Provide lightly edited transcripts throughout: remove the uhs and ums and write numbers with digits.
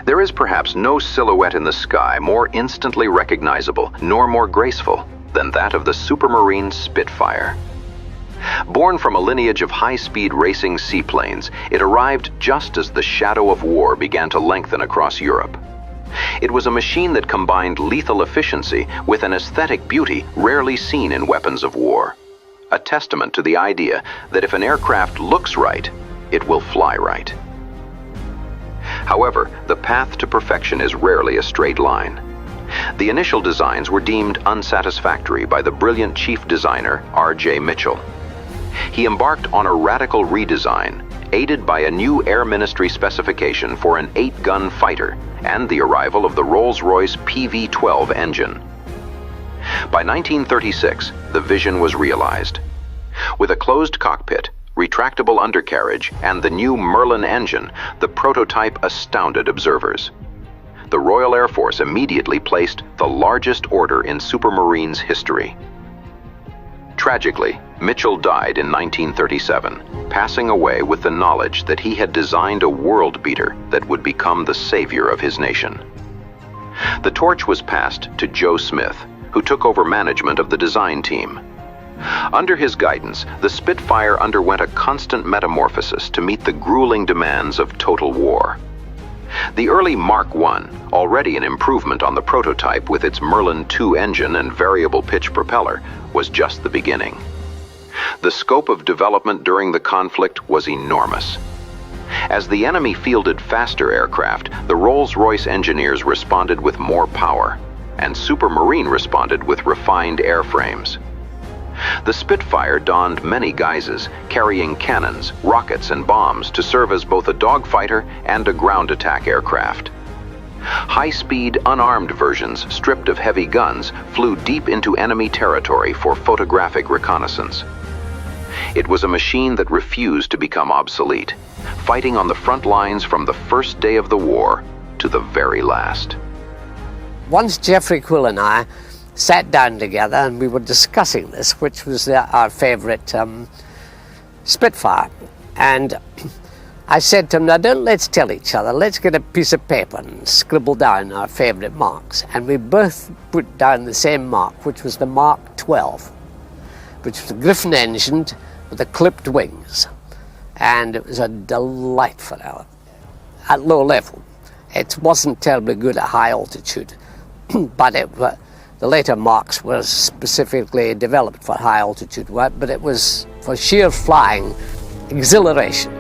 There is perhaps no silhouette in the sky more instantly recognizable nor more graceful than that of the Supermarine Spitfire. Born from a lineage of high-speed racing seaplanes, it arrived just as the shadow of war began to lengthen across Europe. It was a machine that combined lethal efficiency with an aesthetic beauty rarely seen in weapons of war. A testament to the idea that if an aircraft looks right, it will fly right. However, the path to perfection is rarely a straight line. The initial designs were deemed unsatisfactory by the brilliant chief designer R.J. Mitchell. He embarked on a radical redesign, aided by a new Air Ministry specification for an 8-gun fighter and the arrival of the Rolls-Royce PV-12 engine. By 1936, the vision was realized. With a closed cockpit, retractable undercarriage, and the new Merlin engine, the prototype astounded observers. The Royal Air Force immediately placed the largest order in Supermarine's history. Tragically, Mitchell died in 1937, passing away with the knowledge that he had designed a world beater that would become the savior of his nation. The torch was passed to Joe Smith, who took over management of the design team. Under his guidance, the Spitfire underwent a constant metamorphosis to meet the grueling demands of total war. The early Mark I, already an improvement on the prototype with its Merlin II engine and variable pitch propeller, was just the beginning. The scope of development during the conflict was enormous. As the enemy fielded faster aircraft, the Rolls-Royce engineers responded with more power, and Supermarine responded with refined airframes. The Spitfire donned many guises, carrying cannons, rockets, and bombs to serve as both a dogfighter and a ground attack aircraft. High-speed, unarmed versions, stripped of heavy guns, flew deep into enemy territory for photographic reconnaissance. It was a machine that refused to become obsolete, fighting on the front lines from the first day of the war to the very last. Once Jeffrey Quill and I sat down together and we were discussing this, which was our favorite Spitfire. And I said to him, now let's tell each other, let's get a piece of paper and scribble down our favorite marks. And we both put down the same mark, which was the Mark 12, which was a Griffin engine with the clipped wings. And it was a delightful hour at low level. It wasn't terribly good at high altitude, but the later marks were specifically developed for high altitude work, but it was for sheer flying exhilaration.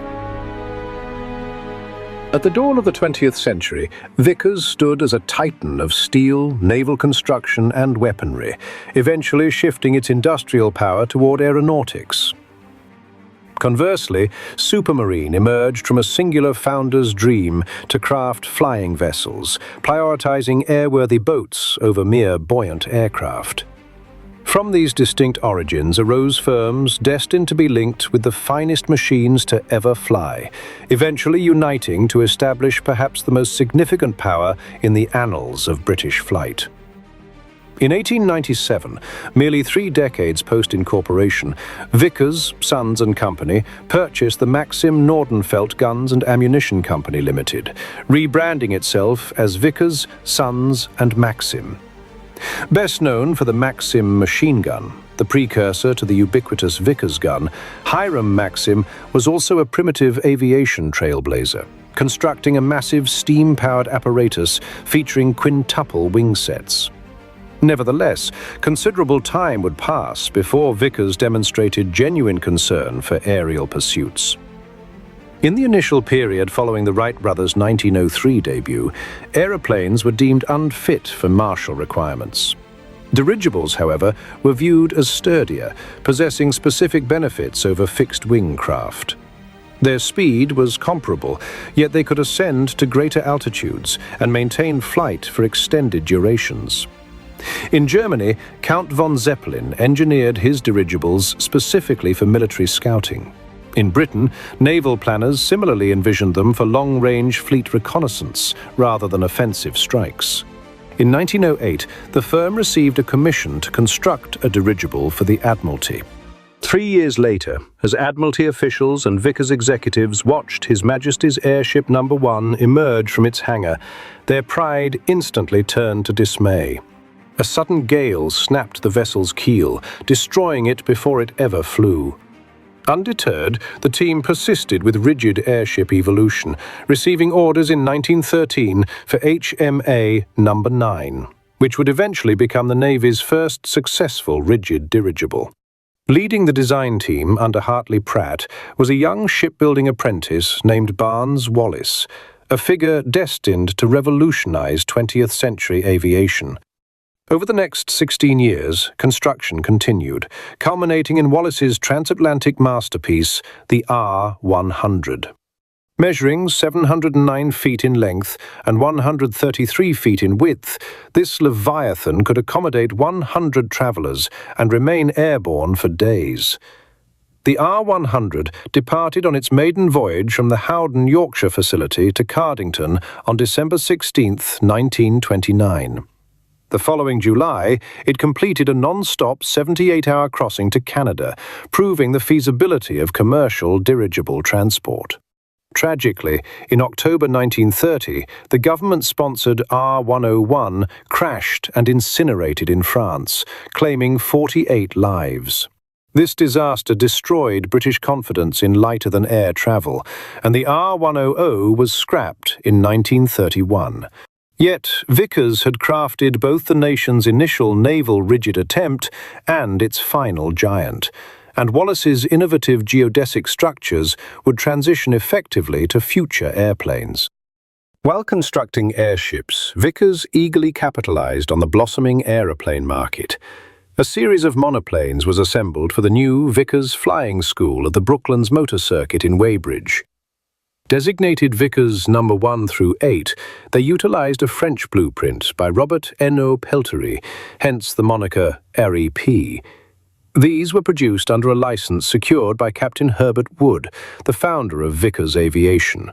At the dawn of the 20th century, Vickers stood as a titan of steel, naval construction and weaponry, eventually shifting its industrial power toward aeronautics. Conversely, Supermarine emerged from a singular founder's dream to craft flying vessels, prioritizing airworthy boats over mere buoyant aircraft. From these distinct origins arose firms destined to be linked with the finest machines to ever fly, eventually uniting to establish perhaps the most significant power in the annals of British flight. In 1897, merely 3 decades post-incorporation, Vickers, Sons and Company purchased the Maxim Nordenfeldt Guns and Ammunition Company Limited, rebranding itself as Vickers, Sons and Maxim. Best known for the Maxim machine gun, the precursor to the ubiquitous Vickers gun, Hiram Maxim was also a primitive aviation trailblazer, constructing a massive steam-powered apparatus featuring quintuple wing sets. Nevertheless, considerable time would pass before Vickers demonstrated genuine concern for aerial pursuits. In the initial period following the Wright brothers' 1903 debut, aeroplanes were deemed unfit for martial requirements. Dirigibles, however, were viewed as sturdier, possessing specific benefits over fixed-wing craft. Their speed was comparable, yet they could ascend to greater altitudes and maintain flight for extended durations. In Germany, Count von Zeppelin engineered his dirigibles specifically for military scouting. In Britain, naval planners similarly envisioned them for long-range fleet reconnaissance rather than offensive strikes. In 1908, the firm received a commission to construct a dirigible for the Admiralty. 3 years later, as Admiralty officials and Vickers executives watched His Majesty's Airship No. 1 emerge from its hangar, their pride instantly turned to dismay. A sudden gale snapped the vessel's keel, destroying it before it ever flew. Undeterred, the team persisted with rigid airship evolution, receiving orders in 1913 for HMA No. 9, which would eventually become the Navy's first successful rigid dirigible. Leading the design team under Hartley Pratt was a young shipbuilding apprentice named Barnes Wallis, a figure destined to revolutionize 20th century aviation. Over the next 16 years, construction continued, culminating in Wallis's transatlantic masterpiece, the R-100. Measuring 709 feet in length and 133 feet in width, this Leviathan could accommodate 100 travelers and remain airborne for days. The R-100 departed on its maiden voyage from the Howden, Yorkshire facility to Cardington on December 16, 1929. The following July, it completed a non-stop 78-hour crossing to Canada, proving the feasibility of commercial dirigible transport. Tragically, in October 1930, the government-sponsored R-101 crashed and incinerated in France, claiming 48 lives. This disaster destroyed British confidence in lighter-than-air travel, and the R-100 was scrapped in 1931. Yet, Vickers had crafted both the nation's initial naval rigid attempt and its final giant, and Wallis's innovative geodesic structures would transition effectively to future airplanes. While constructing airships, Vickers eagerly capitalized on the blossoming aeroplane market. A series of monoplanes was assembled for the new Vickers Flying School at the Brooklands Motor Circuit in Weybridge. Designated Vickers No. 1 through 8, they utilized a French blueprint by Robert Eno Peltery, hence the moniker REP. These were produced under a license secured by Captain Herbert Wood, the founder of Vickers Aviation.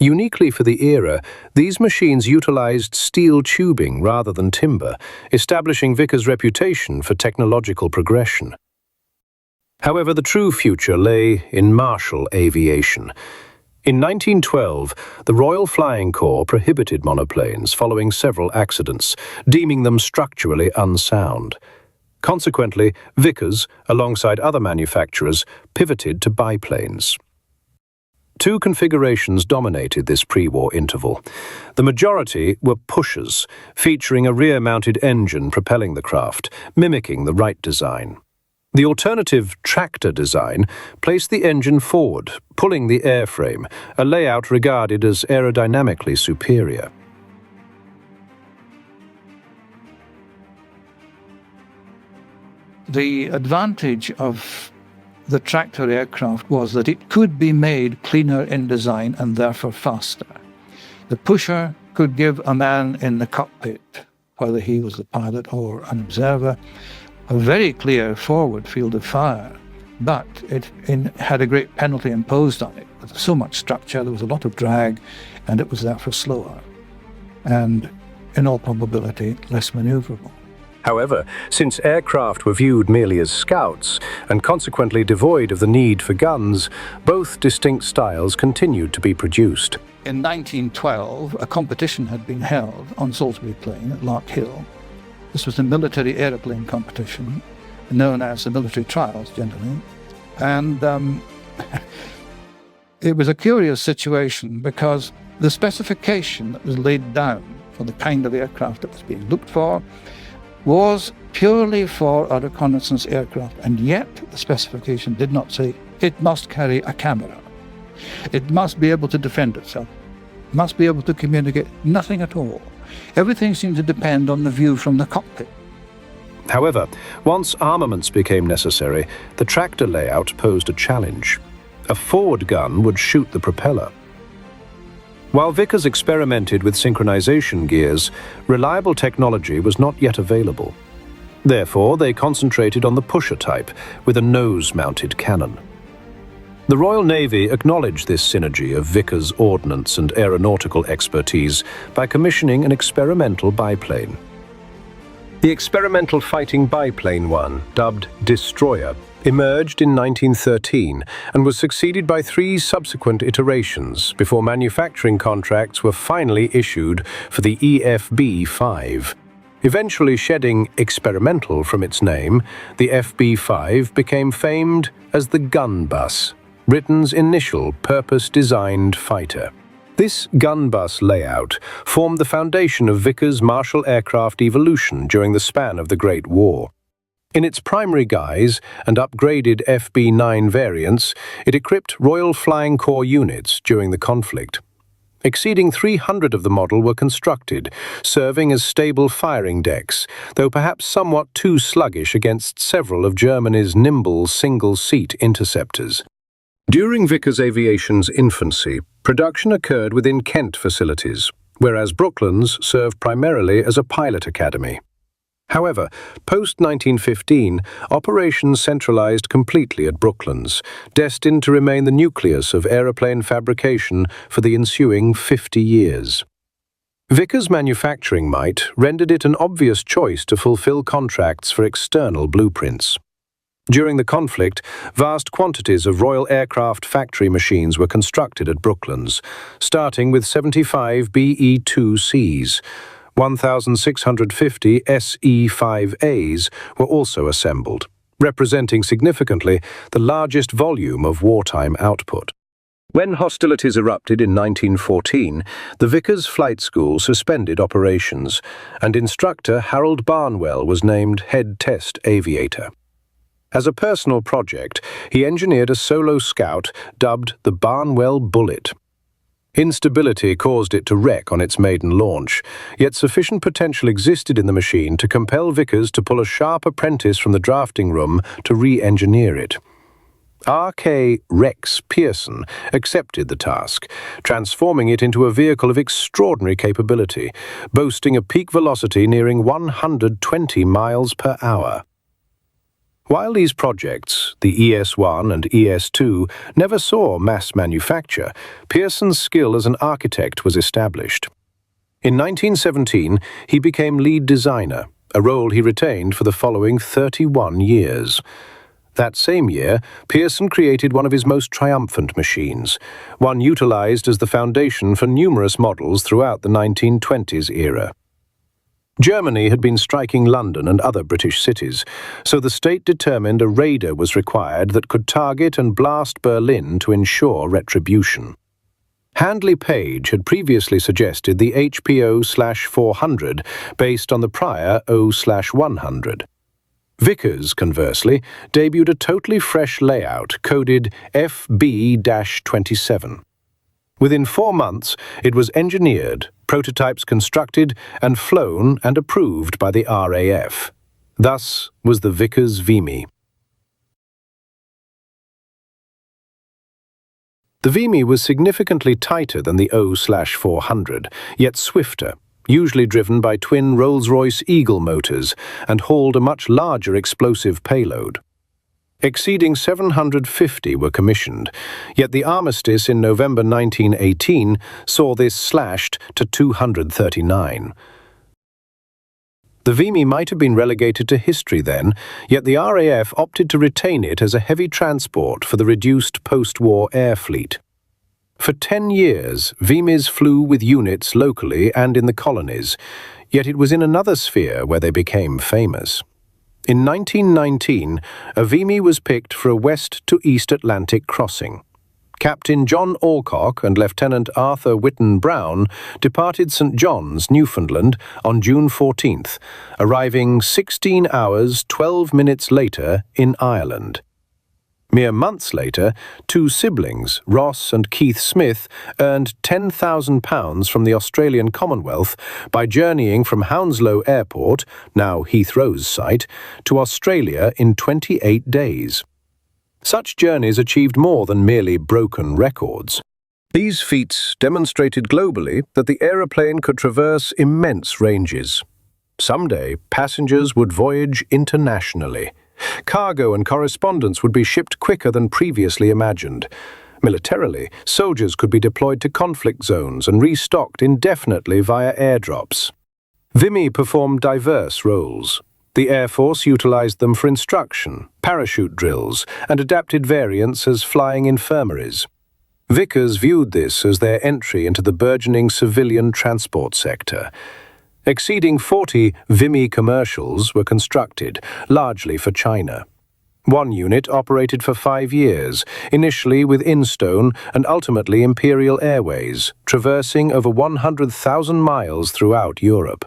Uniquely for the era, these machines utilized steel tubing rather than timber, establishing Vickers' reputation for technological progression. However, the true future lay in martial aviation. In 1912, the Royal Flying Corps prohibited monoplanes following several accidents, deeming them structurally unsound. Consequently, Vickers, alongside other manufacturers, pivoted to biplanes. Two configurations dominated this pre-war interval. The majority were pushers, featuring a rear-mounted engine propelling the craft, mimicking the Wright design. The alternative tractor design placed the engine forward, pulling the airframe, a layout regarded as aerodynamically superior. The advantage of the tractor aircraft was that it could be made cleaner in design and therefore faster. The pusher could give a man in the cockpit, whether he was the pilot or an observer, a very clear forward field of fire, but it had a great penalty imposed on it. There was so much structure, there was a lot of drag, and it was therefore slower, and in all probability less maneuverable. However, since aircraft were viewed merely as scouts, and consequently devoid of the need for guns, both distinct styles continued to be produced. In 1912, a competition had been held on Salisbury Plain at Lark Hill. This was a military aeroplane competition, known as the military trials generally. And it was a curious situation because the specification that was laid down for the kind of aircraft that was being looked for was purely for a reconnaissance aircraft, and yet the specification did not say it must carry a camera. It must be able to defend itself, must be able to communicate, nothing at all. Everything seemed to depend on the view from the cockpit. However, once armaments became necessary, the tractor layout posed a challenge. A forward gun would shoot the propeller. While Vickers experimented with synchronization gears, reliable technology was not yet available. Therefore, they concentrated on the pusher type with a nose-mounted cannon. The Royal Navy acknowledged this synergy of Vickers' ordnance and aeronautical expertise by commissioning an experimental biplane. The experimental fighting biplane one, dubbed Destroyer, emerged in 1913 and was succeeded by 3 subsequent iterations before manufacturing contracts were finally issued for the EFB-5. Eventually shedding experimental from its name, the FB-5 became famed as the gun bus, Britain's initial purpose-designed fighter. This gun bus layout formed the foundation of Vickers' Marshall aircraft evolution during the span of the Great War. In its primary guise and upgraded FB-9 variants, it equipped Royal Flying Corps units during the conflict. Exceeding 300 of the model were constructed, serving as stable firing decks, though perhaps somewhat too sluggish against several of Germany's nimble single-seat interceptors. During Vickers Aviation's infancy, production occurred within Kent facilities, whereas Brooklands served primarily as a pilot academy. However, post-1915, operations centralized completely at Brooklands, destined to remain the nucleus of aeroplane fabrication for the ensuing 50 years. Vickers' manufacturing might rendered it an obvious choice to fulfill contracts for external blueprints. During the conflict, vast quantities of Royal Aircraft factory machines were constructed at Brooklands, starting with 75 BE-2Cs. 1,650 SE-5As were also assembled, representing significantly the largest volume of wartime output. When hostilities erupted in 1914, the Vickers Flight School suspended operations, and instructor Harold Barnwell was named head test aviator. As a personal project, he engineered a solo scout dubbed the Barnwell Bullet. Instability caused it to wreck on its maiden launch, yet sufficient potential existed in the machine to compel Vickers to pull a sharp apprentice from the drafting room to re-engineer it. R.K. Rex Pearson accepted the task, transforming it into a vehicle of extraordinary capability, boasting a peak velocity nearing 120 miles per hour. While these projects, the ES-1 and ES-2, never saw mass manufacture, Pearson's skill as an architect was established. In 1917, he became lead designer, a role he retained for the following 31 years. That same year, Pearson created one of his most triumphant machines, one utilized as the foundation for numerous models throughout the 1920s era. Germany had been striking London and other British cities, so the state determined a raider was required that could target and blast Berlin to ensure retribution. Handley Page had previously suggested the HPO/400 based on the prior O/100. Vickers, conversely, debuted a totally fresh layout coded FB-27. Within 4 months, it was engineered, prototypes constructed, and flown and approved by the RAF. Thus was the Vickers Vimy. The Vimy was significantly tighter than the O/400, yet swifter, usually driven by twin Rolls-Royce Eagle motors, and hauled a much larger explosive payload. Exceeding 750 were commissioned, yet the armistice in November 1918 saw this slashed to 239. The Vimy might have been relegated to history then, yet the RAF opted to retain it as a heavy transport for the reduced post-war air fleet. For 10 years, Vimys flew with units locally and in the colonies, yet it was in another sphere where they became famous. In 1919, a Vimy was picked for a west to east Atlantic crossing. Captain John Alcock and Lieutenant Arthur Whitten Brown departed St. John's, Newfoundland, on June 14th, arriving 16 hours, 12 minutes later in Ireland. Mere months later, 2 siblings, Ross and Keith Smith, earned £10,000 from the Australian Commonwealth by journeying from Hounslow Airport, now Heathrow's site, to Australia in 28 days. Such journeys achieved more than merely broken records. These feats demonstrated globally that the aeroplane could traverse immense ranges. Someday, passengers would voyage internationally. Cargo and correspondence would be shipped quicker than previously imagined. Militarily, soldiers could be deployed to conflict zones and restocked indefinitely via airdrops. Vimy performed diverse roles. The Air Force utilized them for instruction, parachute drills, and adapted variants as flying infirmaries. Vickers viewed this as their entry into the burgeoning civilian transport sector. Exceeding 40 Vimy commercials were constructed, largely for China. One unit operated for 5 years, initially with Instone and ultimately Imperial Airways, traversing over 100,000 miles throughout Europe.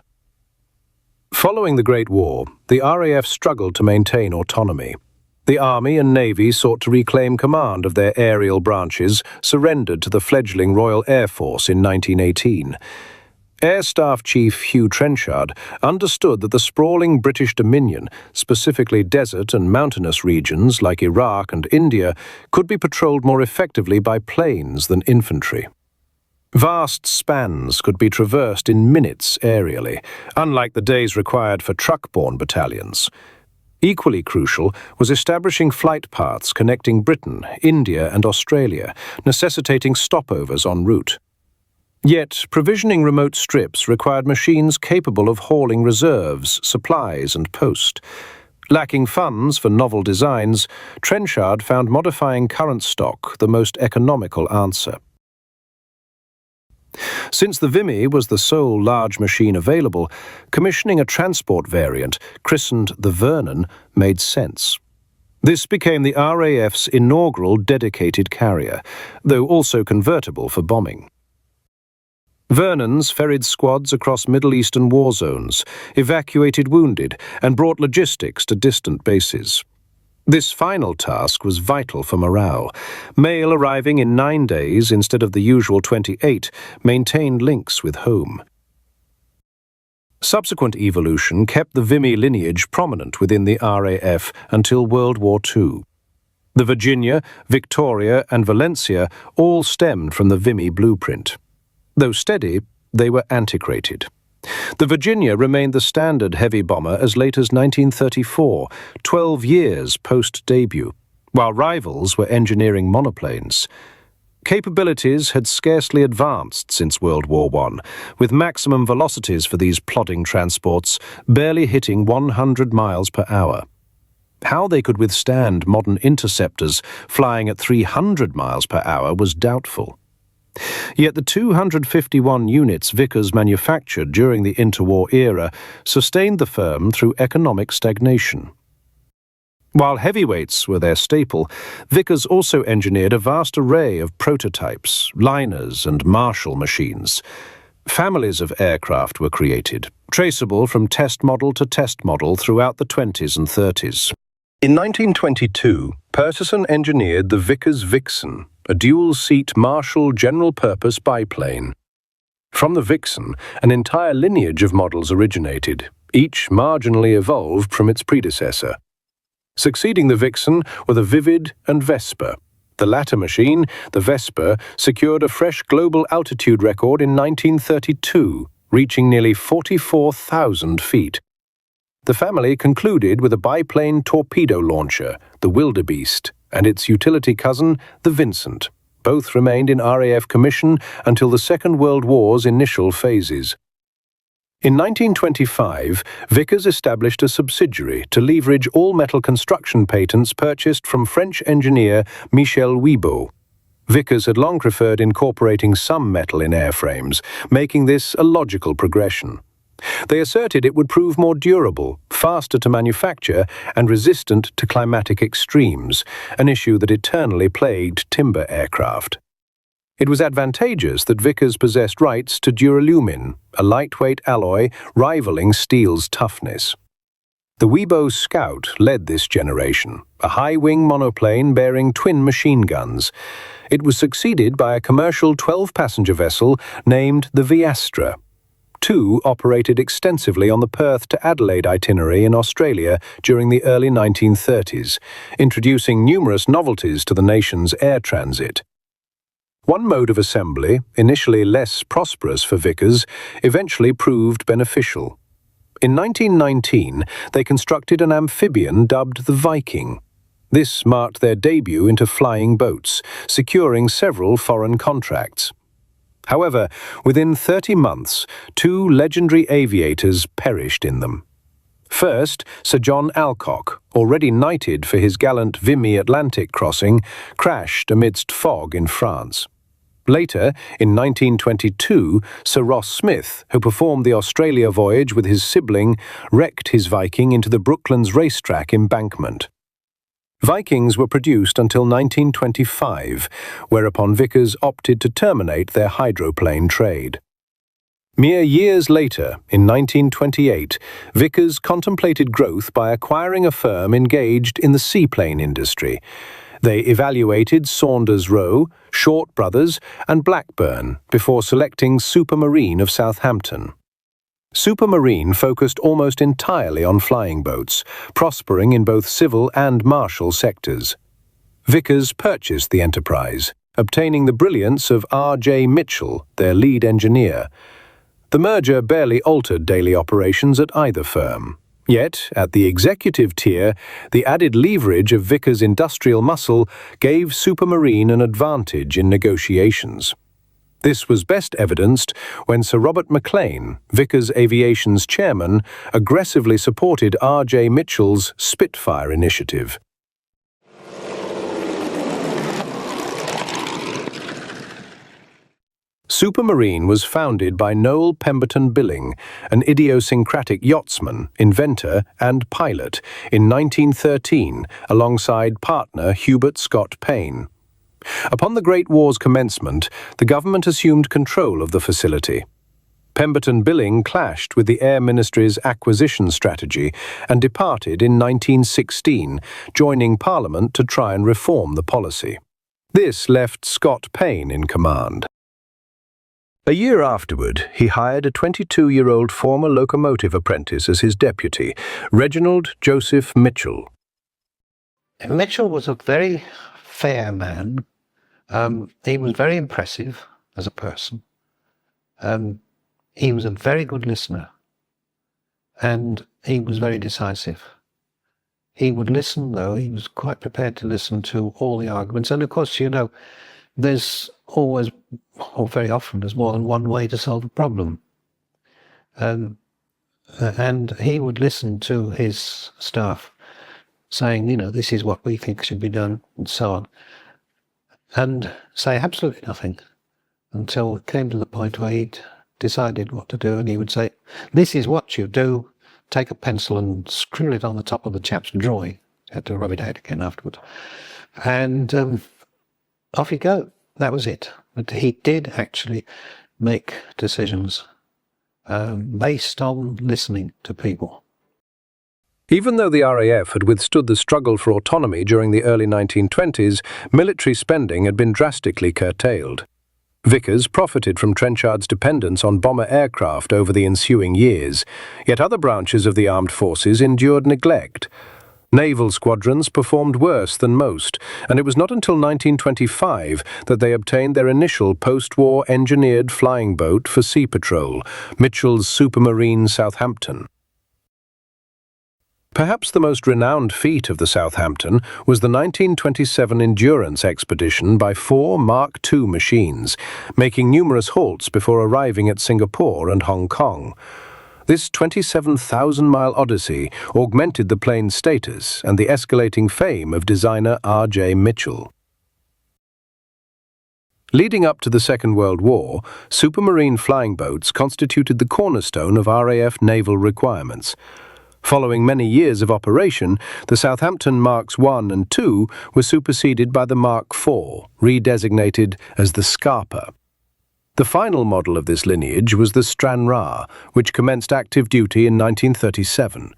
Following the Great War, the RAF struggled to maintain autonomy. The Army and Navy sought to reclaim command of their aerial branches, surrendered to the fledgling Royal Air Force in 1918. Air Staff Chief Hugh Trenchard understood that the sprawling British Dominion, specifically desert and mountainous regions like Iraq and India, could be patrolled more effectively by planes than infantry. Vast spans could be traversed in minutes aerially, unlike the days required for truck-borne battalions. Equally crucial was establishing flight paths connecting Britain, India, and Australia, necessitating stopovers en route. Yet, provisioning remote strips required machines capable of hauling reserves, supplies, and post. Lacking funds for novel designs, Trenchard found modifying current stock the most economical answer. Since the Vimy was the sole large machine available, commissioning a transport variant, christened the Vernon, made sense. This became the RAF's inaugural dedicated carrier, though also convertible for bombing. Vernons ferried squads across Middle Eastern war zones, evacuated wounded, and brought logistics to distant bases. This final task was vital for morale. Mail arriving in 9 days instead of the usual 28 maintained links with home. Subsequent evolution kept the Vimy lineage prominent within the RAF until World War II. The Virginia, Victoria, and Valencia all stemmed from the Vimy blueprint. Though steady, they were antiquated. The Virginia remained the standard heavy bomber as late as 1934, 12 years post-debut, while rivals were engineering monoplanes. Capabilities had scarcely advanced since World War I, with maximum velocities for these plodding transports barely hitting 100 miles per hour. How they could withstand modern interceptors flying at 300 miles per hour was doubtful. Yet the 251 units Vickers manufactured during the interwar era sustained the firm through economic stagnation. While heavyweights were their staple, Vickers also engineered a vast array of prototypes, liners, and Marshall machines. Families of aircraft were created, traceable from test model to test model throughout the 20s and 30s. In 1922, Purseson engineered the Vickers Vixen, a dual-seat Marshall general-purpose biplane. From the Vixen, an entire lineage of models originated, each marginally evolved from its predecessor. Succeeding the Vixen were the Vivid and Vesper. The latter machine, the Vesper, secured a fresh global altitude record in 1932, reaching nearly 44,000 feet. The family concluded with a biplane torpedo launcher, the Wildebeest, and its utility cousin, the Vincent. Both remained in RAF commission until the Second World War's initial phases. In 1925, Vickers established a subsidiary to leverage all-metal construction patents purchased from French engineer Michel Wibeau. Vickers had long preferred incorporating some metal in airframes, making this a logical progression. They asserted it would prove more durable, faster to manufacture, and resistant to climatic extremes, an issue that eternally plagued timber aircraft. It was advantageous that Vickers possessed rights to duralumin, a lightweight alloy rivaling steel's toughness. The Wibeau Scout led this generation, a high-wing monoplane bearing twin machine guns. It was succeeded by a commercial 12-passenger vessel named the Viastra. Two operated extensively on the Perth to Adelaide itinerary in Australia during the early 1930s, introducing numerous novelties to the nation's air transit. One mode of assembly, initially less prosperous for Vickers, eventually proved beneficial. In 1919, they constructed an amphibian dubbed the Viking. This marked their debut into flying boats, securing several foreign contracts. However, within 30 months, two legendary aviators perished in them. First, Sir John Alcock, already knighted for his gallant Vimy Atlantic crossing, crashed amidst fog in France. Later, in 1922, Sir Ross Smith, who performed the Australia voyage with his sibling, wrecked his Viking into the Brooklands racetrack embankment. Vikings were produced until 1925, whereupon Vickers opted to terminate their hydroplane trade. Mere years later, in 1928, Vickers contemplated growth by acquiring a firm engaged in the seaplane industry. They evaluated Saunders Roe, Short Brothers, and Blackburn before selecting Supermarine of Southampton. Supermarine focused almost entirely on flying boats, prospering in both civil and martial sectors. Vickers purchased the enterprise, obtaining the brilliance of R.J. Mitchell, their lead engineer. The merger barely altered daily operations at either firm. Yet, at the executive tier, the added leverage of Vickers' industrial muscle gave Supermarine an advantage in negotiations. This was best evidenced when Sir Robert Maclean, Vickers Aviation's chairman, aggressively supported R.J. Mitchell's Spitfire initiative. Supermarine was founded by Noel Pemberton Billing, an idiosyncratic yachtsman, inventor, and pilot, in 1913, alongside partner Hubert Scott Payne. Upon the Great War's commencement, the government assumed control of the facility. Pemberton Billing clashed with the Air Ministry's acquisition strategy and departed in 1916, joining Parliament to try and reform the policy. This left Scott Payne in command. A year afterward, he hired a 22-year-old former locomotive apprentice as his deputy, Reginald Joseph Mitchell. Mitchell was a very fair man. He was very impressive as a person. He was a very good listener, and he was very decisive. He would listen, though. He was quite prepared to listen to all the arguments. And, of course, you know, there's always, or very often, there's more than one way to solve a problem. And he would listen to his staff saying, you know, this is what we think should be done, and so on, and say absolutely nothing until it came to the point where he'd decided what to do, and he would say, this is what you do, take a pencil and scribble it on the top of the chap's drawing. Had to rub it out again afterwards. And off you go. That was it. But he did actually make decisions based on listening to people. Even though the RAF had withstood the struggle for autonomy during the early 1920s, military spending had been drastically curtailed. Vickers profited from Trenchard's dependence on bomber aircraft over the ensuing years, yet other branches of the armed forces endured neglect. Naval squadrons performed worse than most, and it was not until 1925 that they obtained their initial post-war engineered flying boat for sea patrol, Mitchell's Supermarine Southampton. Perhaps the most renowned feat of the Southampton was the 1927 endurance expedition by 4 Mark II machines, making numerous halts before arriving at Singapore and Hong Kong. This 27,000-mile odyssey augmented the plane's status and the escalating fame of designer R.J. Mitchell. Leading up to the Second World War, Supermarine flying boats constituted the cornerstone of RAF naval requirements. Following many years of operation, the Southampton Marks I and II were superseded by the Mark IV, redesignated as the Scarpa. The final model of this lineage was the Stranraer, which commenced active duty in 1937.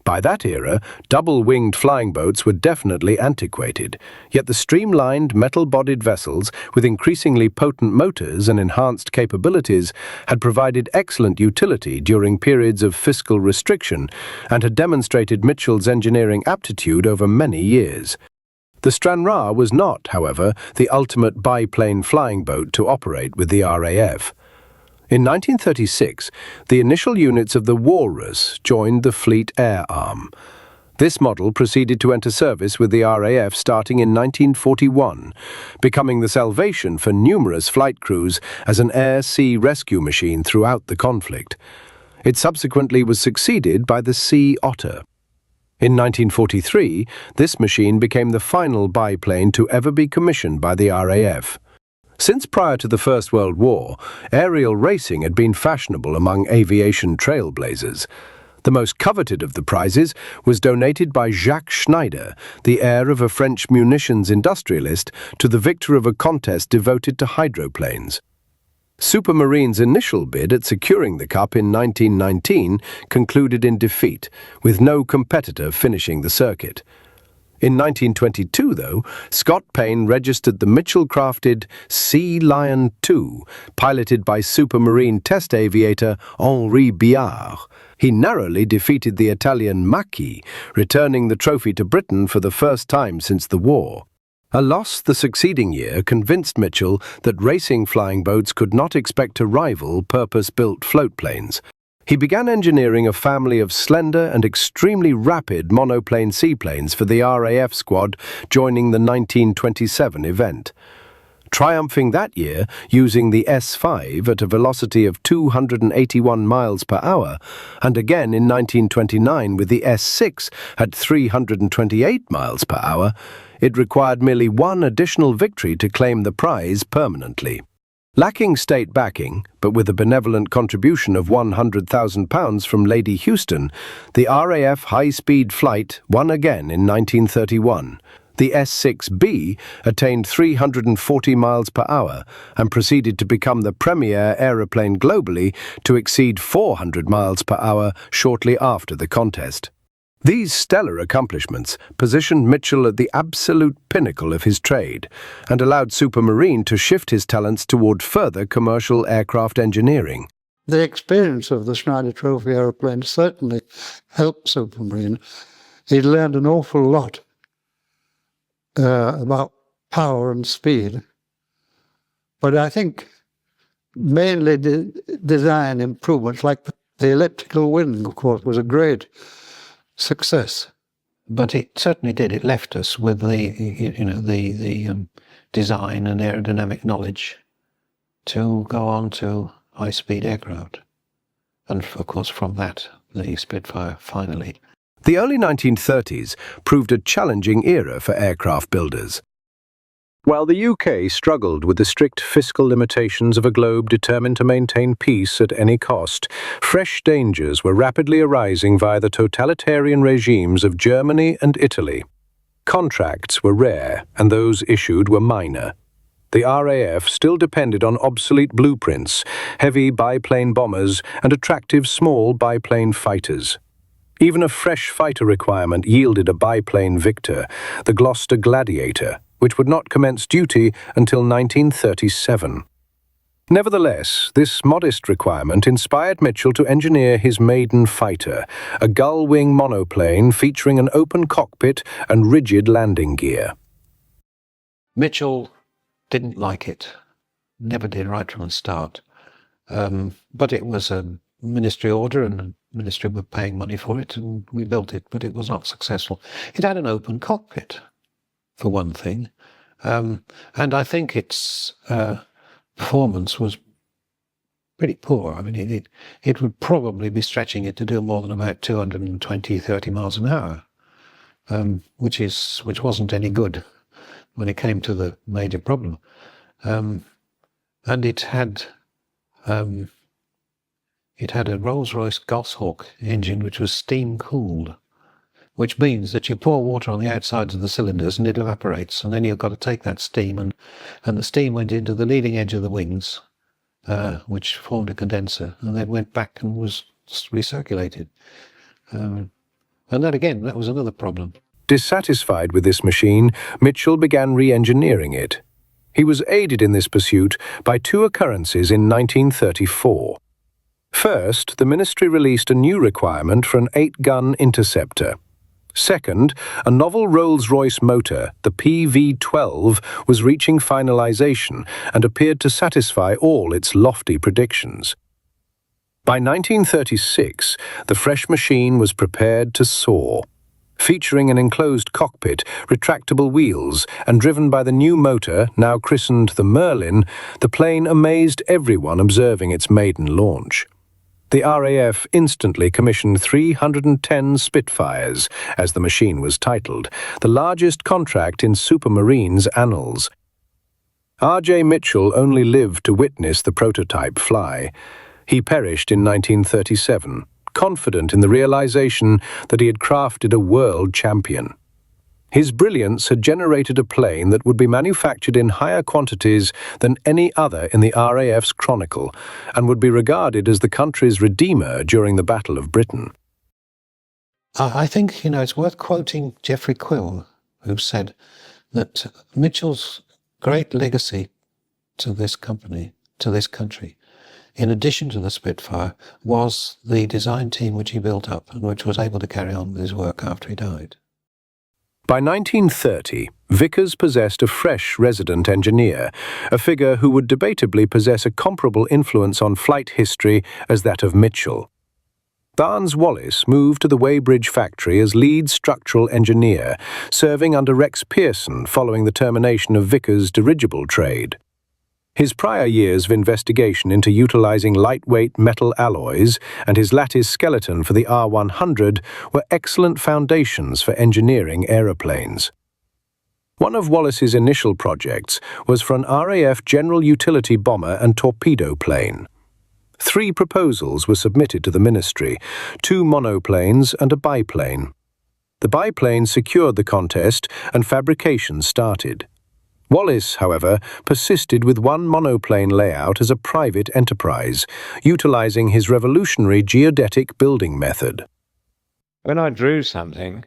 By that era, double-winged flying boats were definitely antiquated, yet the streamlined metal-bodied vessels with increasingly potent motors and enhanced capabilities had provided excellent utility during periods of fiscal restriction and had demonstrated Mitchell's engineering aptitude over many years. The Stranraer was not, however, the ultimate biplane flying boat to operate with the RAF. In 1936, the initial units of the Walrus joined the Fleet Air Arm. This model proceeded to enter service with the RAF starting in 1941, becoming the salvation for numerous flight crews as an air-sea rescue machine throughout the conflict. It subsequently was succeeded by the Sea Otter. In 1943, this machine became the final biplane to ever be commissioned by the RAF. Since prior to the First World War, aerial racing had been fashionable among aviation trailblazers. The most coveted of the prizes was donated by Jacques Schneider, the heir of a French munitions industrialist, to the victor of a contest devoted to hydroplanes. Supermarine's initial bid at securing the cup in 1919 concluded in defeat, with no competitor finishing the circuit. In 1922, though, Scott Payne registered the Mitchell-crafted Sea Lion II, piloted by Supermarine test aviator Henri Biard. He narrowly defeated the Italian Macchi, returning the trophy to Britain for the first time since the war. A loss the succeeding year convinced Mitchell that racing flying boats could not expect to rival purpose-built floatplanes. He began engineering a family of slender and extremely rapid monoplane seaplanes for the RAF squad joining the 1927 event. Triumphing that year using the S5 at a velocity of 281 miles per hour, and again in 1929 with the S6 at 328 miles per hour, it required merely one additional victory to claim the prize permanently. Lacking state backing, but with a benevolent contribution of £100,000 from Lady Houston, the RAF high-speed flight won again in 1931. The S6B attained 340 miles per hour and proceeded to become the premier aeroplane globally to exceed 400 miles per hour shortly after the contest. These stellar accomplishments positioned Mitchell at the absolute pinnacle of his trade and allowed Supermarine to shift his talents toward further commercial aircraft engineering. The experience of the Schneider Trophy aeroplane certainly helped Supermarine. He'd learned an awful lot about power and speed. But I think mainly design improvements, like the elliptical wing, of course, was a great success. But it certainly did. It left us with the design and aerodynamic knowledge to go on to high-speed aircraft. And, of course, from that, the Spitfire finally. The early 1930s proved a challenging era for aircraft builders. While the UK struggled with the strict fiscal limitations of a globe determined to maintain peace at any cost, fresh dangers were rapidly arising via the totalitarian regimes of Germany and Italy. Contracts were rare, and those issued were minor. The RAF still depended on obsolete blueprints, heavy biplane bombers, and attractive small biplane fighters. Even a fresh fighter requirement yielded a biplane Victor, the Gloucester Gladiator, which would not commence duty until 1937. Nevertheless, this modest requirement inspired Mitchell to engineer his maiden fighter, a gull-wing monoplane featuring an open cockpit and rigid landing gear. Mitchell didn't like it, never did right from the start. But it was a ministry order, and the ministry were paying money for it, and we built it, but it was not successful. It had an open cockpit, for one thing, and I think its performance was pretty poor. I mean, it would probably be stretching it to do more than about 220, 30 miles an hour, which wasn't any good when it came to the major problem. And it had a Rolls-Royce Goshawk engine which was steam-cooled, which means that you pour water on the outsides of the cylinders and it evaporates, and then you've got to take that steam, and the steam went into the leading edge of the wings, which formed a condenser, and then went back and was recirculated. And that was another problem. Dissatisfied with this machine, Mitchell began re-engineering it. He was aided in this pursuit by two occurrences in 1934. First, the ministry released a new requirement for an 8-gun interceptor. Second, a novel Rolls-Royce motor, the PV-12, was reaching finalization and appeared to satisfy all its lofty predictions. By 1936, the fresh machine was prepared to soar. Featuring an enclosed cockpit, retractable wheels, and driven by the new motor, now christened the Merlin, the plane amazed everyone observing its maiden launch. The RAF instantly commissioned 310 Spitfires, as the machine was titled, the largest contract in Supermarine's annals. R.J. Mitchell only lived to witness the prototype fly. He perished in 1937, confident in the realization that he had crafted a world champion. His brilliance had generated a plane that would be manufactured in higher quantities than any other in the RAF's chronicle, and would be regarded as the country's redeemer during the Battle of Britain. I think, it's worth quoting Geoffrey Quill, who said that Mitchell's great legacy to this company, to this country, in addition to the Spitfire, was the design team which he built up and which was able to carry on with his work after he died. By 1930, Vickers possessed a fresh resident engineer, a figure who would debatably possess a comparable influence on flight history as that of Mitchell. Barnes Wallis moved to the Weybridge factory as lead structural engineer, serving under Rex Pearson following the termination of Vickers' dirigible trade. His prior years of investigation into utilizing lightweight metal alloys and his lattice skeleton for the R100 were excellent foundations for engineering aeroplanes. One of Wallis's initial projects was for an RAF general utility bomber and torpedo plane. 3 proposals were submitted to the ministry, 2 monoplanes and a biplane. The biplane secured the contest and fabrication started. Wallis, however, persisted with one monoplane layout as a private enterprise, utilizing his revolutionary geodetic building method. When I drew something,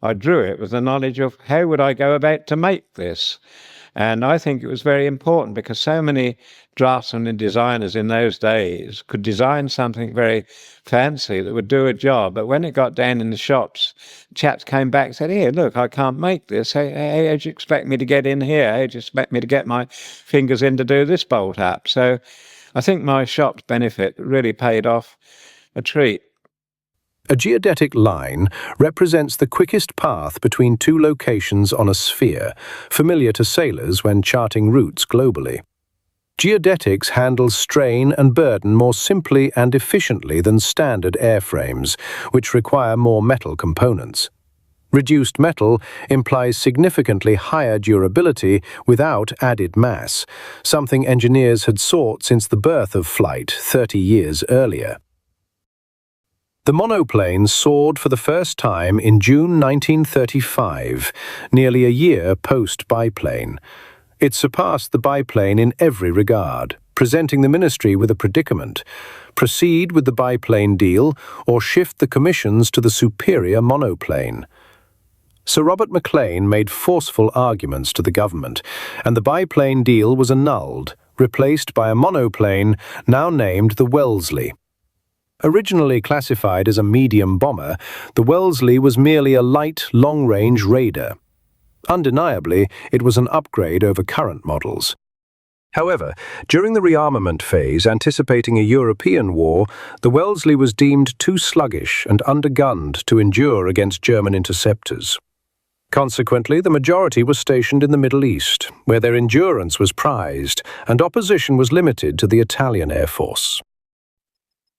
I drew it with the knowledge of how would I go about to make this. And I think it was very important because so many draftsmen and designers in those days could design something very fancy that would do a job. But when it got down in the shops, chaps came back and said, "Here, look, I can't make this. How do you expect me to get in here? How do you expect me to get my fingers in to do this bolt up?" So I think my shop's benefit really paid off a treat. A geodetic line represents the quickest path between 2 locations on a sphere, familiar to sailors when charting routes globally. Geodetics handles strain and burden more simply and efficiently than standard airframes, which require more metal components. Reduced metal implies significantly higher durability without added mass, something engineers had sought since the birth of flight 30 years earlier. The monoplane soared for the first time in June 1935, nearly a year post-biplane. It surpassed the biplane in every regard, presenting the ministry with a predicament: proceed with the biplane deal or shift the commissions to the superior monoplane. Sir Robert Maclean made forceful arguments to the government, and the biplane deal was annulled, replaced by a monoplane now named the Wellesley. Originally classified as a medium bomber, the Wellesley was merely a light, long-range raider. Undeniably, it was an upgrade over current models. However, during the rearmament phase anticipating a European war, the Wellesley was deemed too sluggish and undergunned to endure against German interceptors. Consequently, the majority was stationed in the Middle East, where their endurance was prized and opposition was limited to the Italian Air Force.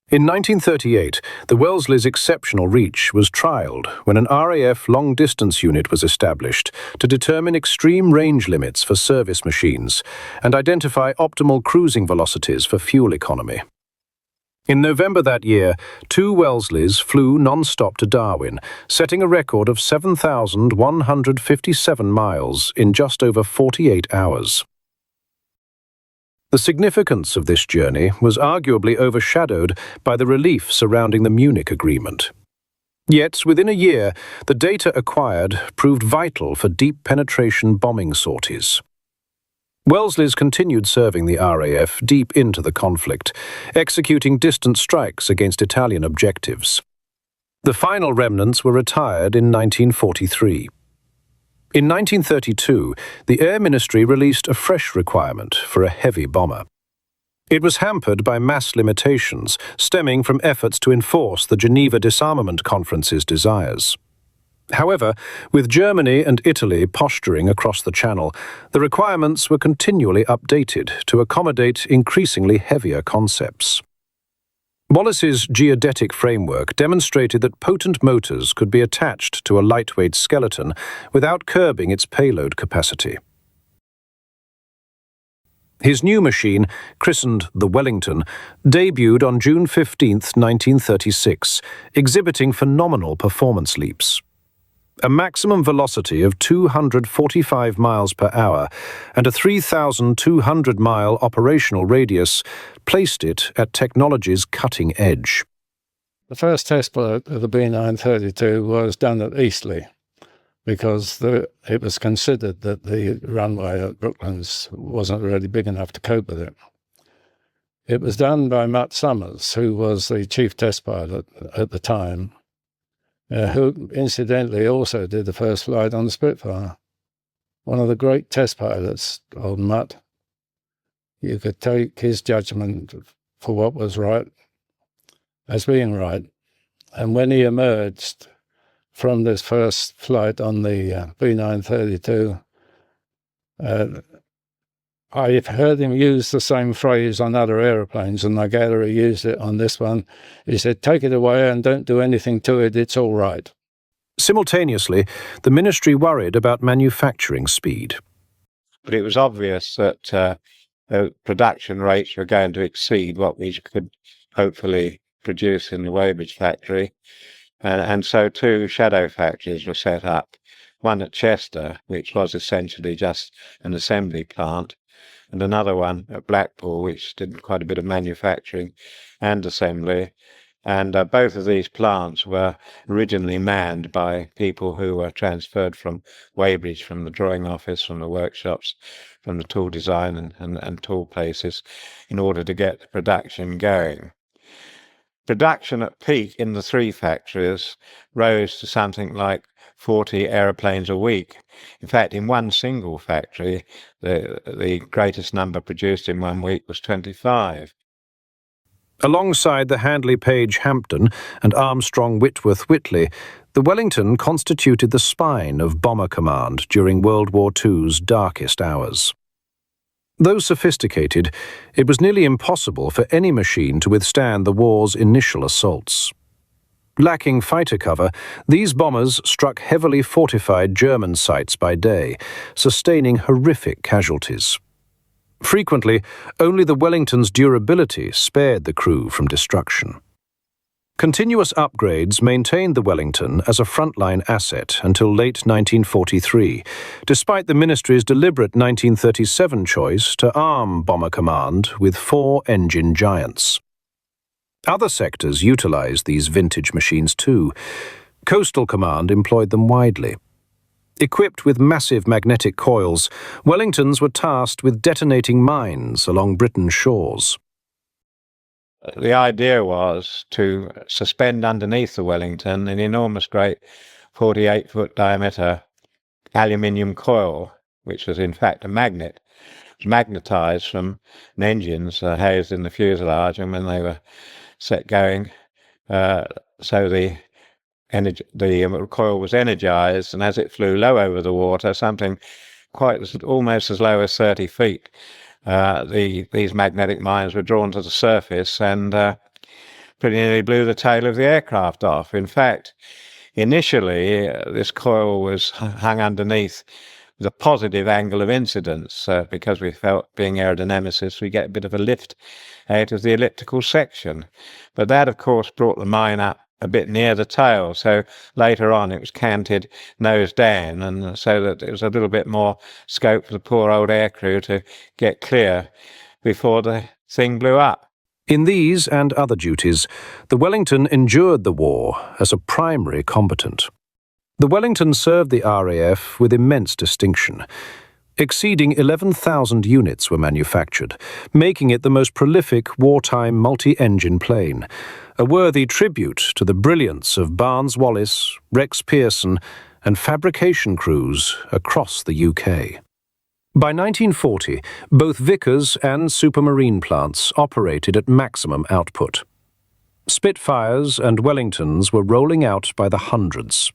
In 1938, the Wellesley's exceptional reach was trialled when an RAF long-distance unit was established to determine extreme range limits for service machines and identify optimal cruising velocities for fuel economy. In November that year, 2 Wellesleys flew non-stop to Darwin, setting a record of 7,157 miles in just over 48 hours. The significance of this journey was arguably overshadowed by the relief surrounding the Munich Agreement. Yet, within a year, the data acquired proved vital for deep penetration bombing sorties. Wellesleys continued serving the RAF deep into the conflict, executing distant strikes against Italian objectives. The final remnants were retired in 1943. In 1932, the Air Ministry released a fresh requirement for a heavy bomber. It was hampered by mass limitations stemming from efforts to enforce the Geneva Disarmament Conference's desires. However, with Germany and Italy posturing across the Channel, the requirements were continually updated to accommodate increasingly heavier concepts. Wallace's geodetic framework demonstrated that potent motors could be attached to a lightweight skeleton without curbing its payload capacity. His new machine, christened the Wellington, debuted on June 15, 1936, exhibiting phenomenal performance leaps. A maximum velocity of 245 miles per hour and a 3,200-mile operational radius placed it at technology's cutting edge. The first test flight of the B932 was done at Eastleigh because it was considered that the runway at Brooklands wasn't really big enough to cope with it. It was done by Matt Summers, who was the chief test pilot at the time, who incidentally also did the first flight on the Spitfire. One of the great test pilots, old Matt. You could take his judgment for what was right as being right. And when he emerged from this first flight on the B932, I've heard him use the same phrase on other aeroplanes, and I gather he used it on this one. He said, "Take it away and don't do anything to it, it's all right." Simultaneously, the ministry worried about manufacturing speed. But it was obvious that the production rates were going to exceed what we could hopefully produce in the Weybridge factory. And so two shadow factories were set up, one at Chester, which was essentially just an assembly plant, and another one at Blackpool, which did quite a bit of manufacturing and assembly. And both of these plants were originally manned by people who were transferred from Weybridge, from the drawing office, from the workshops, from the tool design and tool places, in order to get the production going. Production at peak in the three factories rose to something like 40 aeroplanes a week. In fact, in one single factory, the greatest number produced in 1 week was 25. Alongside the Handley Page Hampton and Armstrong Whitworth Whitley, the Wellington constituted the spine of Bomber Command during World War II's darkest hours. Though sophisticated, it was nearly impossible for any machine to withstand the war's initial assaults. Lacking fighter cover, these bombers struck heavily fortified German sites by day, sustaining horrific casualties. Frequently, only the Wellington's durability spared the crew from destruction. Continuous upgrades maintained the Wellington as a frontline asset until late 1943, despite the ministry's deliberate 1937 choice to arm Bomber Command with 4 engine giants. Other sectors utilized these vintage machines too. Coastal Command employed them widely. Equipped with massive magnetic coils, Wellingtons were tasked with detonating mines along Britain's shores. The idea was to suspend underneath the Wellington an enormous great 48-foot diameter aluminium coil, which was in fact a magnet. It was magnetized from engines housed in the fuselage, and when they were set going, so the coil was energized, and as it flew low over the water, something almost as low as 30 feet, these magnetic mines were drawn to the surface and pretty nearly blew the tail of the aircraft off. In fact, initially, this coil was hung underneath with a positive angle of incidence because we felt, being aerodynamicists, we get a bit of a lift out of the elliptical section. But that, of course, brought the mine up a bit near the tail, so later on it was canted nose down, and so that there was a little bit more scope for the poor old aircrew to get clear before the thing blew up. In these and other duties, the Wellington endured the war as a primary combatant. The Wellington served the RAF with immense distinction. Exceeding 11,000 units were manufactured, making it the most prolific wartime multi-engine plane, a worthy tribute to the brilliance of Barnes Wallis, Rex Pearson, and fabrication crews across the UK. By 1940, both Vickers and Supermarine plants operated at maximum output. Spitfires and Wellingtons were rolling out by the hundreds.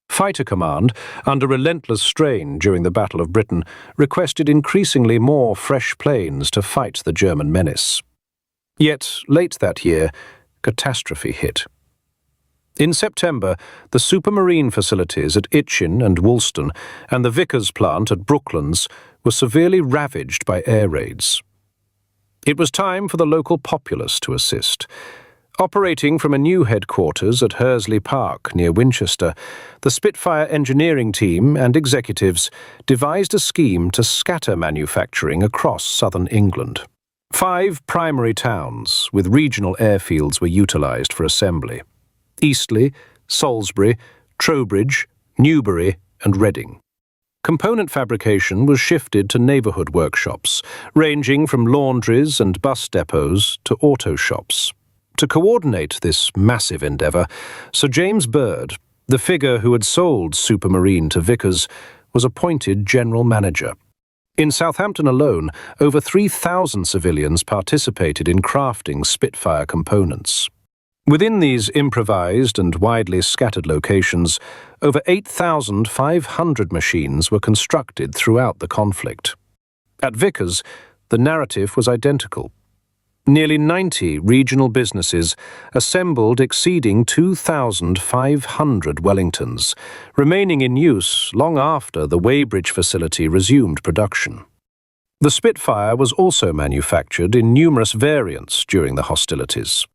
Fighter Command, under relentless strain during the Battle of Britain, requested increasingly more fresh planes to fight the German menace. Yet, late that year, catastrophe hit. In September, the Supermarine facilities at Itchen and Woolston and the Vickers plant at Brooklands were severely ravaged by air raids. It was time for the local populace to assist. Operating from a new headquarters at Hursley Park near Winchester, the Spitfire engineering team and executives devised a scheme to scatter manufacturing across southern England. 5 primary towns with regional airfields were utilised for assembly: Eastleigh, Salisbury, Trowbridge, Newbury and Reading. Component fabrication was shifted to neighbourhood workshops, ranging from laundries and bus depots to auto shops. To coordinate this massive endeavour, Sir James Bird, the figure who had sold Supermarine to Vickers, was appointed general manager. In Southampton alone, over 3,000 civilians participated in crafting Spitfire components. Within these improvised and widely scattered locations, over 8,500 machines were constructed throughout the conflict. At Vickers, the narrative was identical. Nearly 90 regional businesses assembled exceeding 2,500 Wellingtons, remaining in use long after the Weybridge facility resumed production. The Spitfire was also manufactured in numerous variants during the hostilities.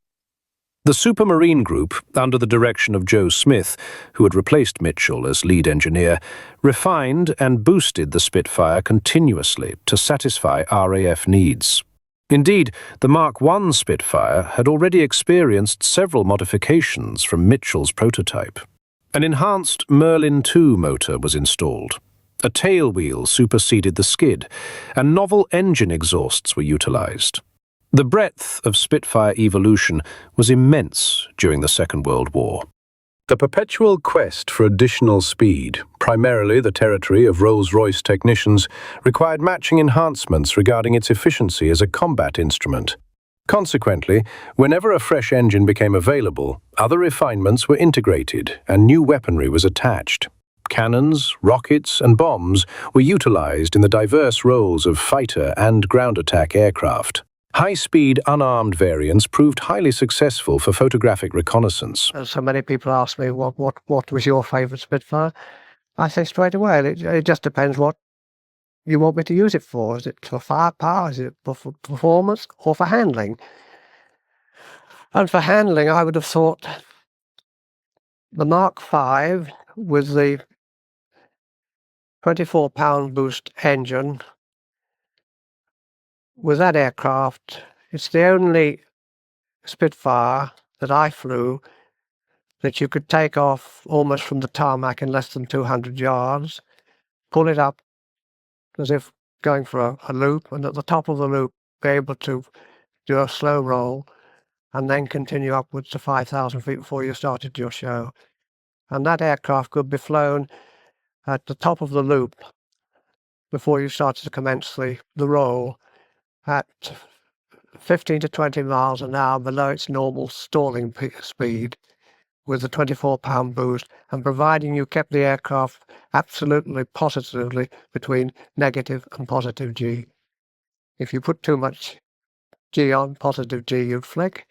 The Supermarine Group, under the direction of Joe Smith, who had replaced Mitchell as lead engineer, refined and boosted the Spitfire continuously to satisfy RAF needs. Indeed, the Mark I Spitfire had already experienced several modifications from Mitchell's prototype. An enhanced Merlin II motor was installed. A tailwheel superseded the skid, and novel engine exhausts were utilised. The breadth of Spitfire evolution was immense during the Second World War. The perpetual quest for additional speed, primarily the territory of Rolls-Royce technicians, required matching enhancements regarding its efficiency as a combat instrument. Consequently, whenever a fresh engine became available, other refinements were integrated and new weaponry was attached. Cannons, rockets, and bombs were utilized in the diverse roles of fighter and ground attack aircraft. High-speed, unarmed variants proved highly successful for photographic reconnaissance. So many people ask me, what was your favourite Spitfire? I say straight away, it just depends what you want me to use it for. Is it for firepower, is it for performance, or for handling? And for handling, I would have thought the Mark V with the 24-pound boost engine. With that aircraft, it's the only Spitfire that I flew that you could take off almost from the tarmac in less than 200 yards, pull it up as if going for a loop, and at the top of the loop be able to do a slow roll and then continue upwards to 5,000 feet before you started your show. And that aircraft could be flown at the top of the loop before you started to commence the roll, at 15 to 20 miles an hour below its normal stalling speed with the 24-pound boost, and providing you kept the aircraft absolutely positively between negative and positive G. If you put too much G on, positive G, you'd flick.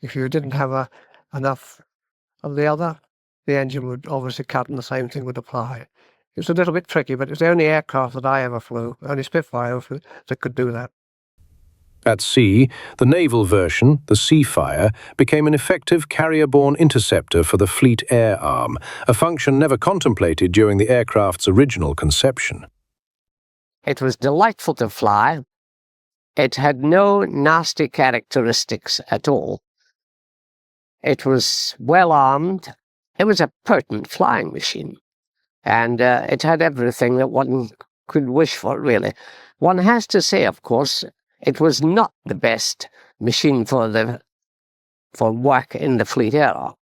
If you didn't have enough of the other, the engine would obviously cut, and the same thing would apply. It's a little bit tricky, but it's the only aircraft that I ever flew, only Spitfire that could do that. At sea, the naval version, the Seafire, became an effective carrier-borne interceptor for the Fleet Air Arm, a function never contemplated during the aircraft's original conception. It was delightful to fly. It had no nasty characteristics at all. It was well armed. It was a potent flying machine, and it had everything that one could wish for, really. One has to say, of course, it was not the best machine for work in the Fleet Air Arm,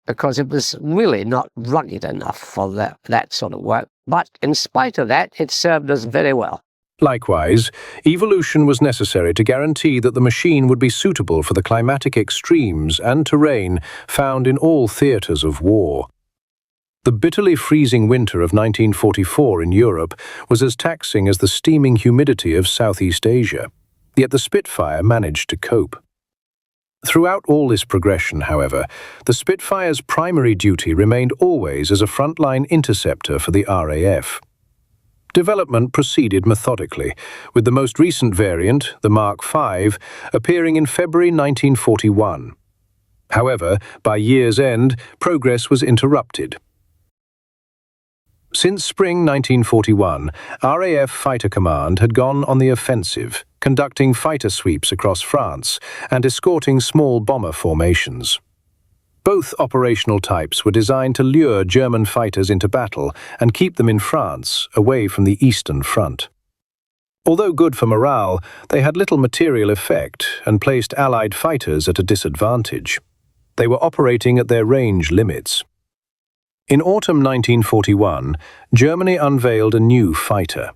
because it was really not rugged enough for that sort of work. But in spite of that, it served us very well. Likewise, evolution was necessary to guarantee that the machine would be suitable for the climatic extremes and terrain found in all theatres of war. The bitterly freezing winter of 1944 in Europe was as taxing as the steaming humidity of Southeast Asia, yet the Spitfire managed to cope. Throughout all this progression, however, the Spitfire's primary duty remained always as a frontline interceptor for the RAF. Development proceeded methodically, with the most recent variant, the Mark V, appearing in February 1941. However, by year's end, progress was interrupted. Since spring 1941, RAF Fighter Command had gone on the offensive, conducting fighter sweeps across France and escorting small bomber formations. Both operational types were designed to lure German fighters into battle and keep them in France, away from the Eastern Front. Although good for morale, they had little material effect and placed Allied fighters at a disadvantage. They were operating at their range limits. In autumn 1941, Germany unveiled a new fighter.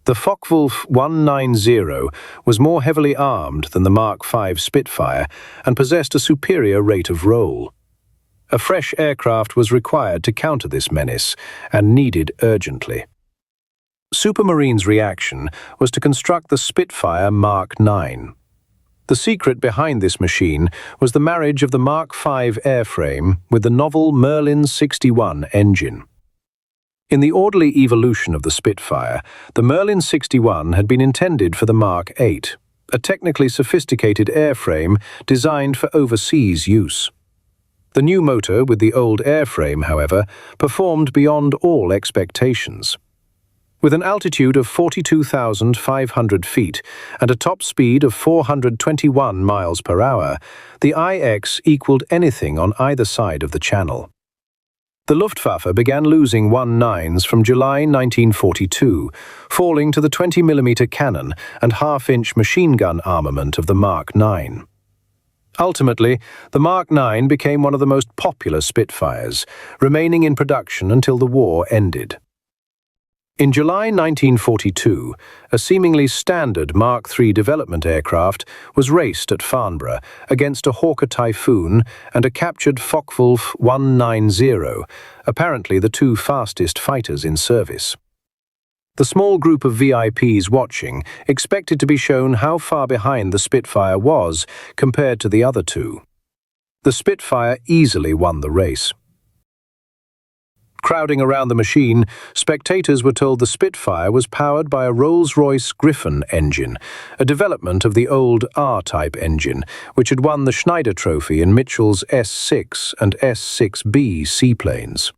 The Focke-Wulf 190 was more heavily armed than the Mark V Spitfire and possessed a superior rate of roll. A fresh aircraft was required to counter this menace, and needed urgently. Supermarine's reaction was to construct the Spitfire Mark IX. The secret behind this machine was the marriage of the Mark V airframe with the novel Merlin 61 engine. In the orderly evolution of the Spitfire, the Merlin 61 had been intended for the Mark VIII, a technically sophisticated airframe designed for overseas use. The new motor with the old airframe, however, performed beyond all expectations. With an altitude of 42,500 feet and a top speed of 421 miles per hour, the IX equaled anything on either side of the channel. The Luftwaffe began losing 1-9s from July 1942, falling to the 20mm cannon and half-inch machine gun armament of the Mark IX. Ultimately, the Mark IX became one of the most popular Spitfires, remaining in production until the war ended. In July 1942, a seemingly standard Mark III development aircraft was raced at Farnborough against a Hawker Typhoon and a captured Focke-Wulf 190, apparently the two fastest fighters in service. The small group of VIPs watching expected to be shown how far behind the Spitfire was compared to the other two. The Spitfire easily won the race. Crowding around the machine, spectators were told the Spitfire was powered by a Rolls-Royce Griffon engine, a development of the old R-type engine, which had won the Schneider Trophy in Mitchell's S6 and S6B seaplanes.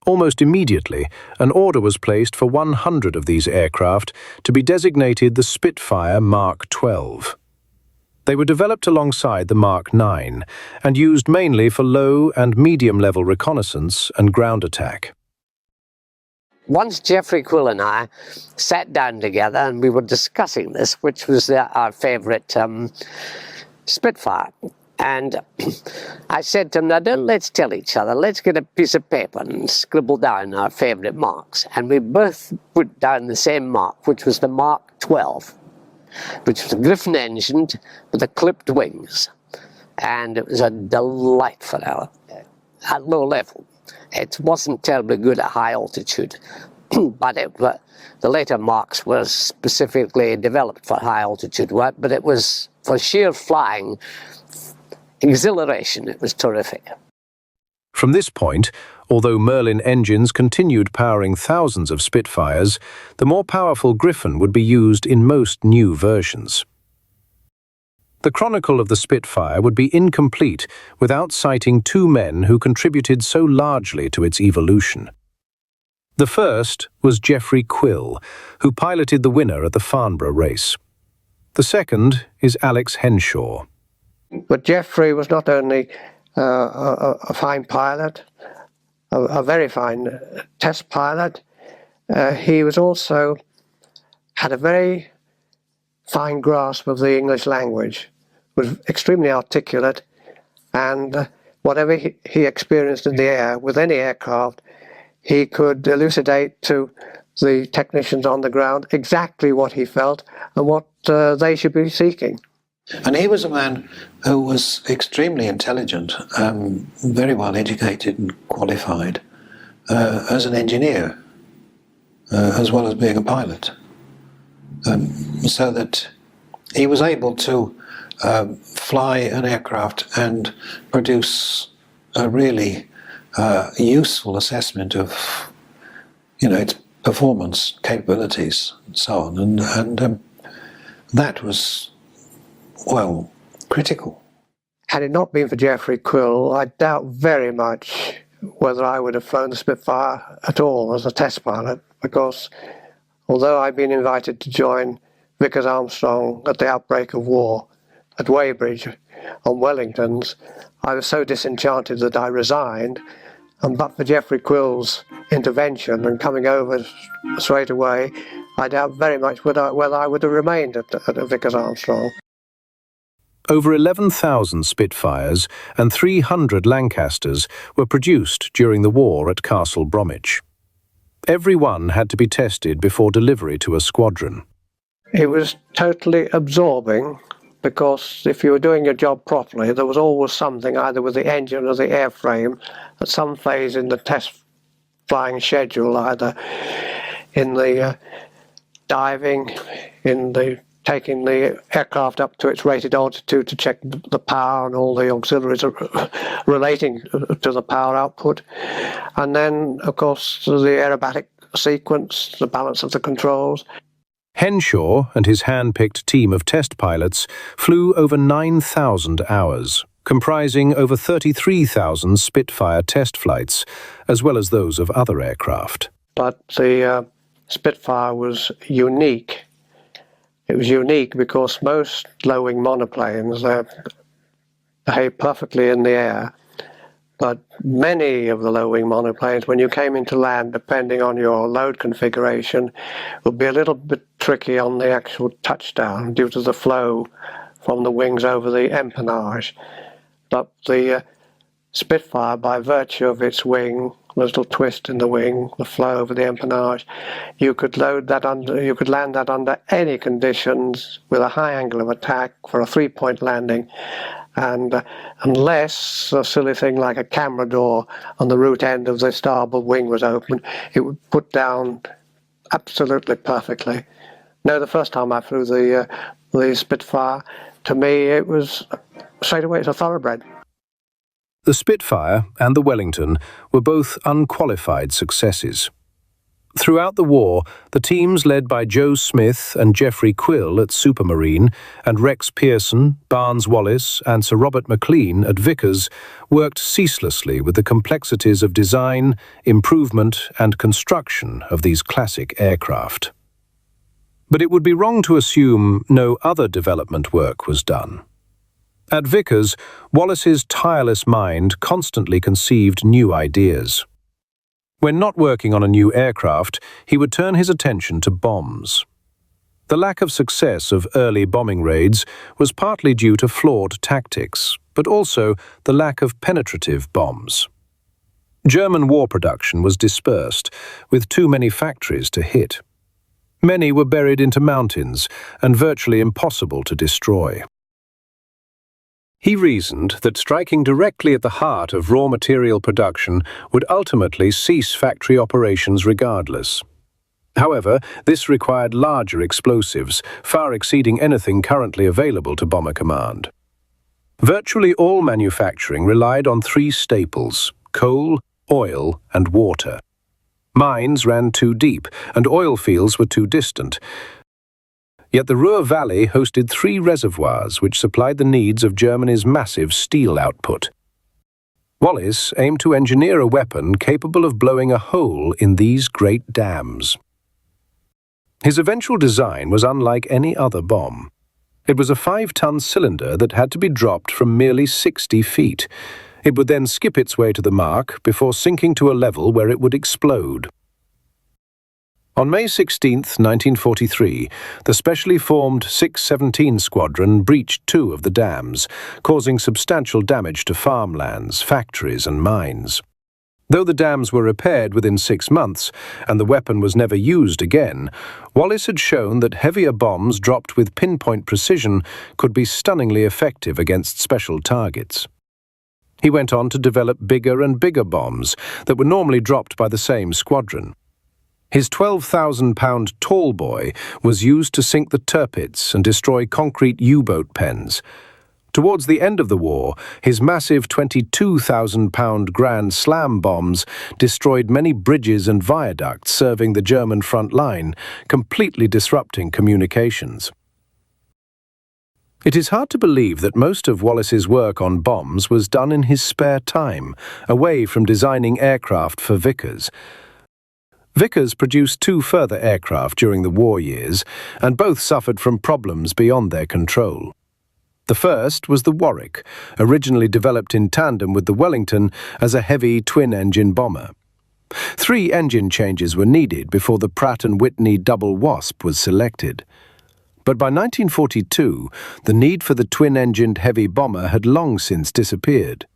Almost immediately, an order was placed for 100 of these aircraft to be designated the Spitfire Mark XII. They were developed alongside the Mark IX and used mainly for low and medium-level reconnaissance and ground attack. Once Geoffrey Quill and I sat down together and we were discussing this, which was our favourite Spitfire. And I said to him, now let's tell each other, let's get a piece of paper and scribble down our favourite marks. And we both put down the same mark, which was the Mark XII. Which was a Griffon engine with the clipped wings. And it was a delightful at low level. It wasn't terribly good at high altitude, but the later Marks were specifically developed for high altitude work, but it was for sheer flying exhilaration. It was terrific. From this point, although Merlin engines continued powering thousands of Spitfires, the more powerful Griffon would be used in most new versions. The chronicle of the Spitfire would be incomplete without citing two men who contributed so largely to its evolution. The first was Geoffrey Quill, who piloted the winner at the Farnborough race. The second is Alex Henshaw. But Geoffrey was not only a fine pilot, a very fine test pilot. He was also had a very fine grasp of the English language, was extremely articulate, and whatever he experienced in the air with any aircraft, he could elucidate to the technicians on the ground exactly what he felt and what they should be seeking. And he was a man who was extremely intelligent, very well educated and qualified. as an engineer, as well as being a pilot, so that he was able to fly an aircraft and produce a really useful assessment of, its performance capabilities and so on, and that was, well, critical. Had it not been for Geoffrey Quill, I doubt very much whether I would have flown the Spitfire at all as a test pilot, because although I'd been invited to join Vickers Armstrong at the outbreak of war at Weybridge on Wellingtons, I was so disenchanted that I resigned, and but for Geoffrey Quill's intervention and coming over straight away, I doubt very much whether I would have remained at Vickers Armstrong. Over 11,000 Spitfires and 300 Lancasters were produced during the war at Castle Bromwich. Every one had to be tested before delivery to a squadron. It was totally absorbing, because if you were doing your job properly, there was always something, either with the engine or the airframe, at some phase in the test flying schedule, either in the diving, in the taking the aircraft up to its rated altitude to check the power and all the auxiliaries relating to the power output. And then, of course, the aerobatic sequence, the balance of the controls. Henshaw and his hand-picked team of test pilots flew over 9,000 hours, comprising over 33,000 Spitfire test flights, as well as those of other aircraft. But the Spitfire was unique. It was unique because most low-wing monoplanes behave perfectly in the air, but many of the low-wing monoplanes, when you came into land, depending on your load configuration, would be a little bit tricky on the actual touchdown due to the flow from the wings over the empennage. But the Spitfire, by virtue of its wing, the little twist in the wing, the flow over the empennage, you could land that under any conditions with a high angle of attack for a 3-point landing, and unless a silly thing like a camera door on the root end of the starboard wing was open, it would put down absolutely perfectly. No, the first time I flew the Spitfire, to me it was straight away, it's a thoroughbred. The Spitfire and the Wellington were both unqualified successes. Throughout the war, the teams led by Joe Smith and Geoffrey Quill at Supermarine and Rex Pearson, Barnes Wallis and Sir Robert McLean at Vickers worked ceaselessly with the complexities of design, improvement and construction of these classic aircraft. But it would be wrong to assume no other development work was done. At Vickers, Wallis's tireless mind constantly conceived new ideas. When not working on a new aircraft, he would turn his attention to bombs. The lack of success of early bombing raids was partly due to flawed tactics, but also the lack of penetrative bombs. German war production was dispersed, with too many factories to hit. Many were buried into mountains and virtually impossible to destroy. He reasoned that striking directly at the heart of raw material production would ultimately cease factory operations regardless. However, this required larger explosives, far exceeding anything currently available to Bomber Command. Virtually all manufacturing relied on 3 staples: coal, oil, and water. Mines ran too deep, and oil fields were too distant. Yet the Ruhr Valley hosted 3 reservoirs which supplied the needs of Germany's massive steel output. Wallis aimed to engineer a weapon capable of blowing a hole in these great dams. His eventual design was unlike any other bomb. It was a 5-ton cylinder that had to be dropped from merely 60 feet. It would then skip its way to the mark before sinking to a level where it would explode. On May 16, 1943, the specially formed 617 Squadron breached 2 of the dams, causing substantial damage to farmlands, factories and mines. Though the dams were repaired within 6 months and the weapon was never used again, Wallis had shown that heavier bombs dropped with pinpoint precision could be stunningly effective against special targets. He went on to develop bigger and bigger bombs that were normally dropped by the same squadron. His 12,000-pound tall boy was used to sink the Tirpitz and destroy concrete U-boat pens. Towards the end of the war, his massive 22,000-pound Grand Slam bombs destroyed many bridges and viaducts serving the German front line, completely disrupting communications. It is hard to believe that most of Wallace's work on bombs was done in his spare time, away from designing aircraft for Vickers. Vickers produced 2 further aircraft during the war years, and both suffered from problems beyond their control. The first was the Warwick, originally developed in tandem with the Wellington as a heavy twin-engine bomber. 3 engine changes were needed before the Pratt & Whitney Double Wasp was selected. But by 1942, the need for the twin-engined heavy bomber had long since disappeared.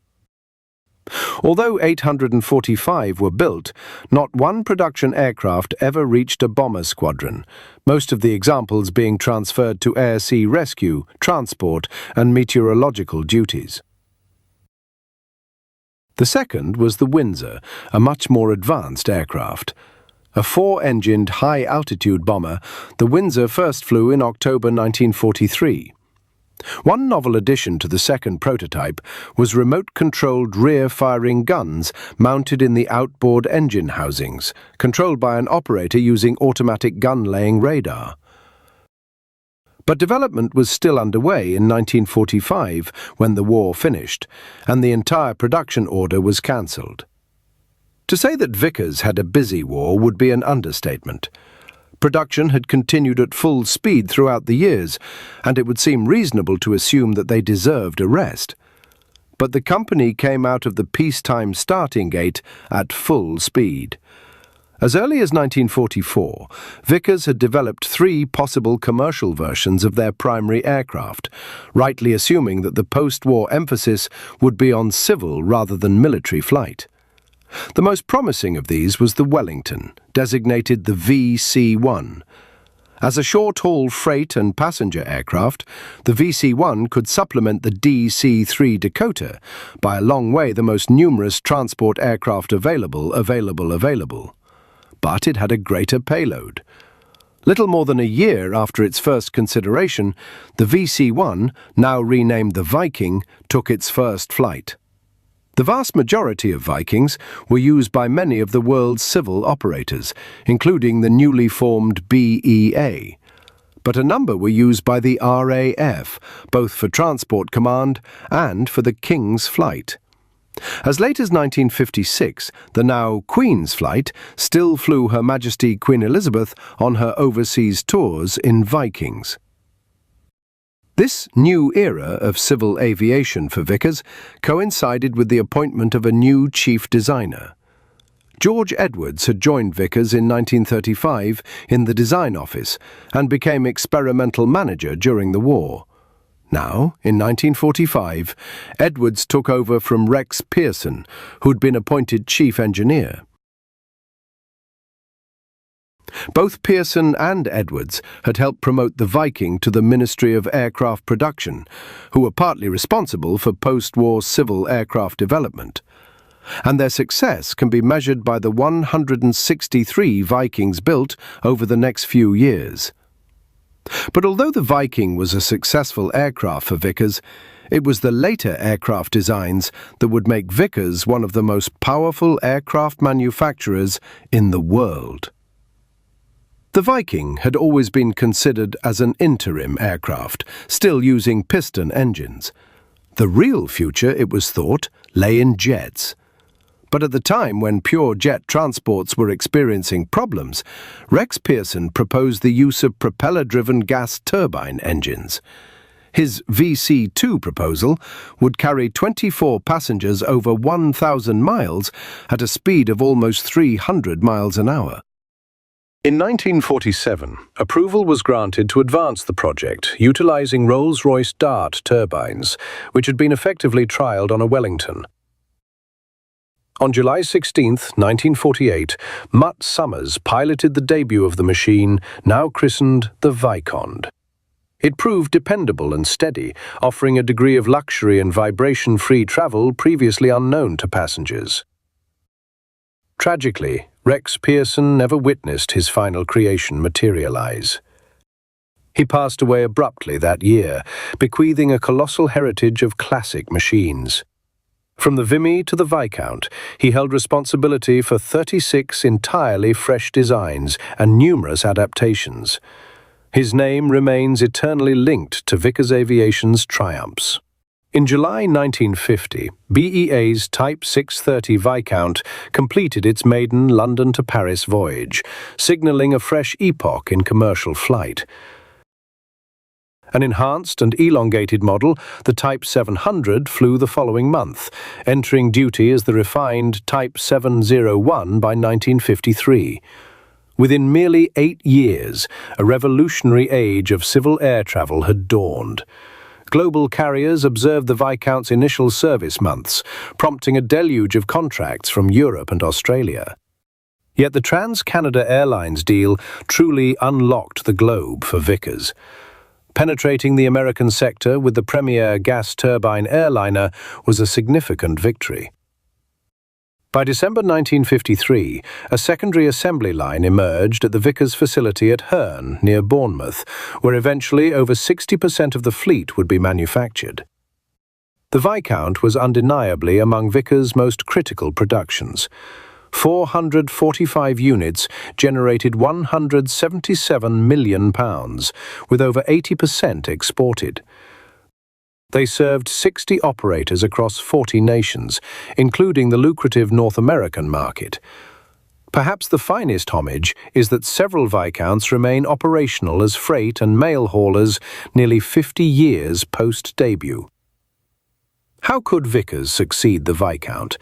Although 845 were built, not one production aircraft ever reached a bomber squadron, most of the examples being transferred to air-sea rescue, transport, and meteorological duties. The second was the Windsor, a much more advanced aircraft. A 4-engined high-altitude bomber, the Windsor first flew in October 1943. One novel addition to the second prototype was remote-controlled rear-firing guns mounted in the outboard engine housings, controlled by an operator using automatic gun-laying radar. But development was still underway in 1945 when the war finished, and the entire production order was cancelled. To say that Vickers had a busy war would be an understatement. Production had continued at full speed throughout the years, and it would seem reasonable to assume that they deserved a rest. But the company came out of the peacetime starting gate at full speed. As early as 1944, Vickers had developed 3 possible commercial versions of their primary aircraft, rightly assuming that the post-war emphasis would be on civil rather than military flight. The most promising of these was the Wellington, designated the VC-1. As a short-haul freight and passenger aircraft, the VC-1 could supplement the DC-3 Dakota, by a long way the most numerous transport aircraft available. But it had a greater payload. Little more than a year after its first consideration, the VC-1, now renamed the Viking, took its first flight. The vast majority of Vikings were used by many of the world's civil operators, including the newly formed BEA. But a number were used by the RAF, both for Transport Command and for the King's Flight. As late as 1956, the now Queen's Flight still flew Her Majesty Queen Elizabeth on her overseas tours in Vikings. This new era of civil aviation for Vickers coincided with the appointment of a new chief designer. George Edwards had joined Vickers in 1935 in the design office and became experimental manager during the war. Now, in 1945, Edwards took over from Rex Pearson, who'd been appointed chief engineer. Both Pearson and Edwards had helped promote the Viking to the Ministry of Aircraft Production, who were partly responsible for post-war civil aircraft development. And their success can be measured by the 163 Vikings built over the next few years. But although the Viking was a successful aircraft for Vickers, it was the later aircraft designs that would make Vickers one of the most powerful aircraft manufacturers in the world. The Viking had always been considered as an interim aircraft, still using piston engines. The real future, it was thought, lay in jets. But at the time when pure jet transports were experiencing problems, Rex Pearson proposed the use of propeller-driven gas turbine engines. His VC-2 proposal would carry 24 passengers over 1,000 miles at a speed of almost 300 miles an hour. In 1947, approval was granted to advance the project, utilizing Rolls-Royce Dart turbines, which had been effectively trialled on a Wellington. On July 16, 1948, Mutt Summers piloted the debut of the machine, now christened the Vicond. It proved dependable and steady, offering a degree of luxury and vibration-free travel previously unknown to passengers. Tragically, Rex Pierson never witnessed his final creation materialize. He passed away abruptly that year, bequeathing a colossal heritage of classic machines. From the Vimy to the Viscount, he held responsibility for 36 entirely fresh designs and numerous adaptations. His name remains eternally linked to Vickers Aviation's triumphs. In July 1950, BEA's Type 630 Viscount completed its maiden London to Paris voyage, signaling a fresh epoch in commercial flight. An enhanced and elongated model, the Type 700 flew the following month, entering duty as the refined Type 701 by 1953. Within merely 8 years, a revolutionary age of civil air travel had dawned. Global carriers observed the Viscount's initial service months, prompting a deluge of contracts from Europe and Australia. Yet the Trans-Canada Airlines deal truly unlocked the globe for Vickers. Penetrating the American sector with the premier gas turbine airliner was a significant victory. By December 1953, a secondary assembly line emerged at the Vickers facility at Herne, near Bournemouth, where eventually over 60% of the fleet would be manufactured. The Viscount was undeniably among Vickers' most critical productions. 445 units generated £177 million, with over 80% exported. They served 60 operators across 40 nations, including the lucrative North American market. Perhaps the finest homage is that several Viscounts remain operational as freight and mail haulers nearly 50 years post-debut. How could Vickers succeed the Viscount?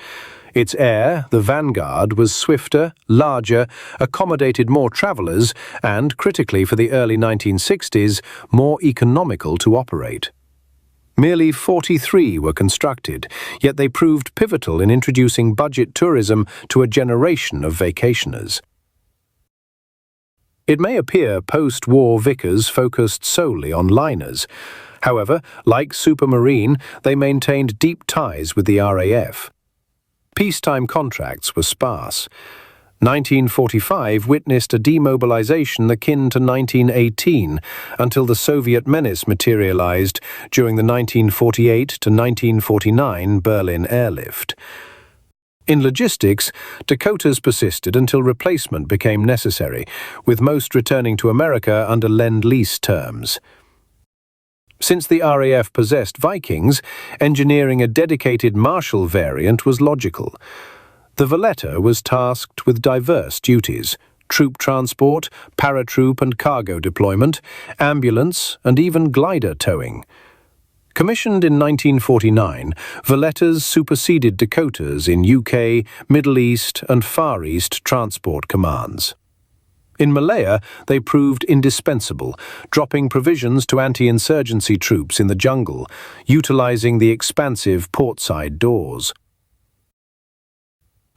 Its heir, the Vanguard, was swifter, larger, accommodated more travellers, and, critically for the early 1960s, more economical to operate. Merely 43 were constructed, yet they proved pivotal in introducing budget tourism to a generation of vacationers. It may appear post-war Vickers focused solely on liners. However, like Supermarine, they maintained deep ties with the RAF. Peacetime contracts were sparse. 1945 witnessed a demobilization akin to 1918 until the Soviet menace materialized during the 1948 to 1949 Berlin airlift. In logistics, Dakotas persisted until replacement became necessary, with most returning to America under Lend-Lease terms. Since the RAF possessed Vikings, engineering a dedicated Marshall variant was logical. The Valletta was tasked with diverse duties: troop transport, paratroop and cargo deployment, ambulance, and even glider towing. Commissioned in 1949, Vallettas superseded Dakotas in UK, Middle East, and Far East transport commands. In Malaya, they proved indispensable, dropping provisions to anti-insurgency troops in the jungle, utilizing the expansive portside doors.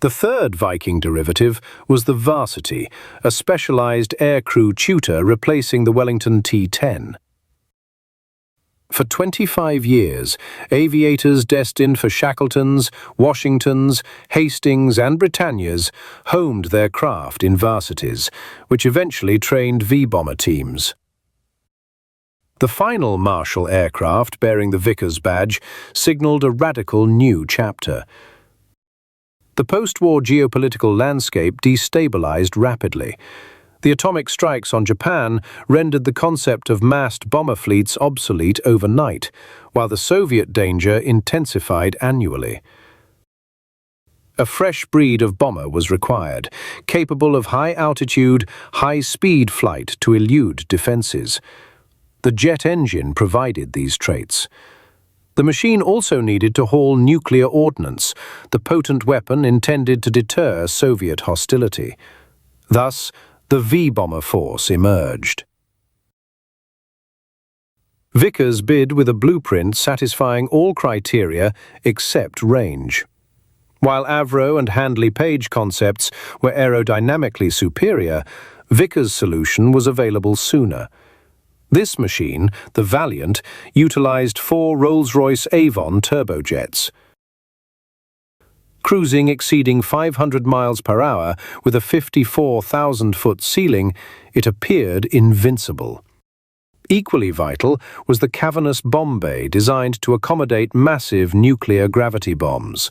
The third Viking derivative was the Varsity, a specialized aircrew tutor replacing the Wellington T-10. For 25 years, aviators destined for Shackletons, Washingtons, Hastings and Britannias homed their craft in Varsities, which eventually trained V-bomber teams. The final Marshall aircraft bearing the Vickers badge signaled a radical new chapter. The post-war geopolitical landscape destabilized rapidly. The atomic strikes on Japan rendered the concept of massed bomber fleets obsolete overnight, while the Soviet danger intensified annually. A fresh breed of bomber was required, capable of high-altitude, high-speed flight to elude defenses. The jet engine provided these traits. The machine also needed to haul nuclear ordnance, the potent weapon intended to deter Soviet hostility. Thus, the V-bomber force emerged. Vickers bid with a blueprint satisfying all criteria except range. While Avro and Handley Page concepts were aerodynamically superior, Vickers' solution was available sooner. This machine, the Valiant, utilized 4 Rolls-Royce Avon turbojets. Cruising exceeding 500 miles per hour with a 54,000-foot ceiling, it appeared invincible. Equally vital was the cavernous bomb bay designed to accommodate massive nuclear gravity bombs.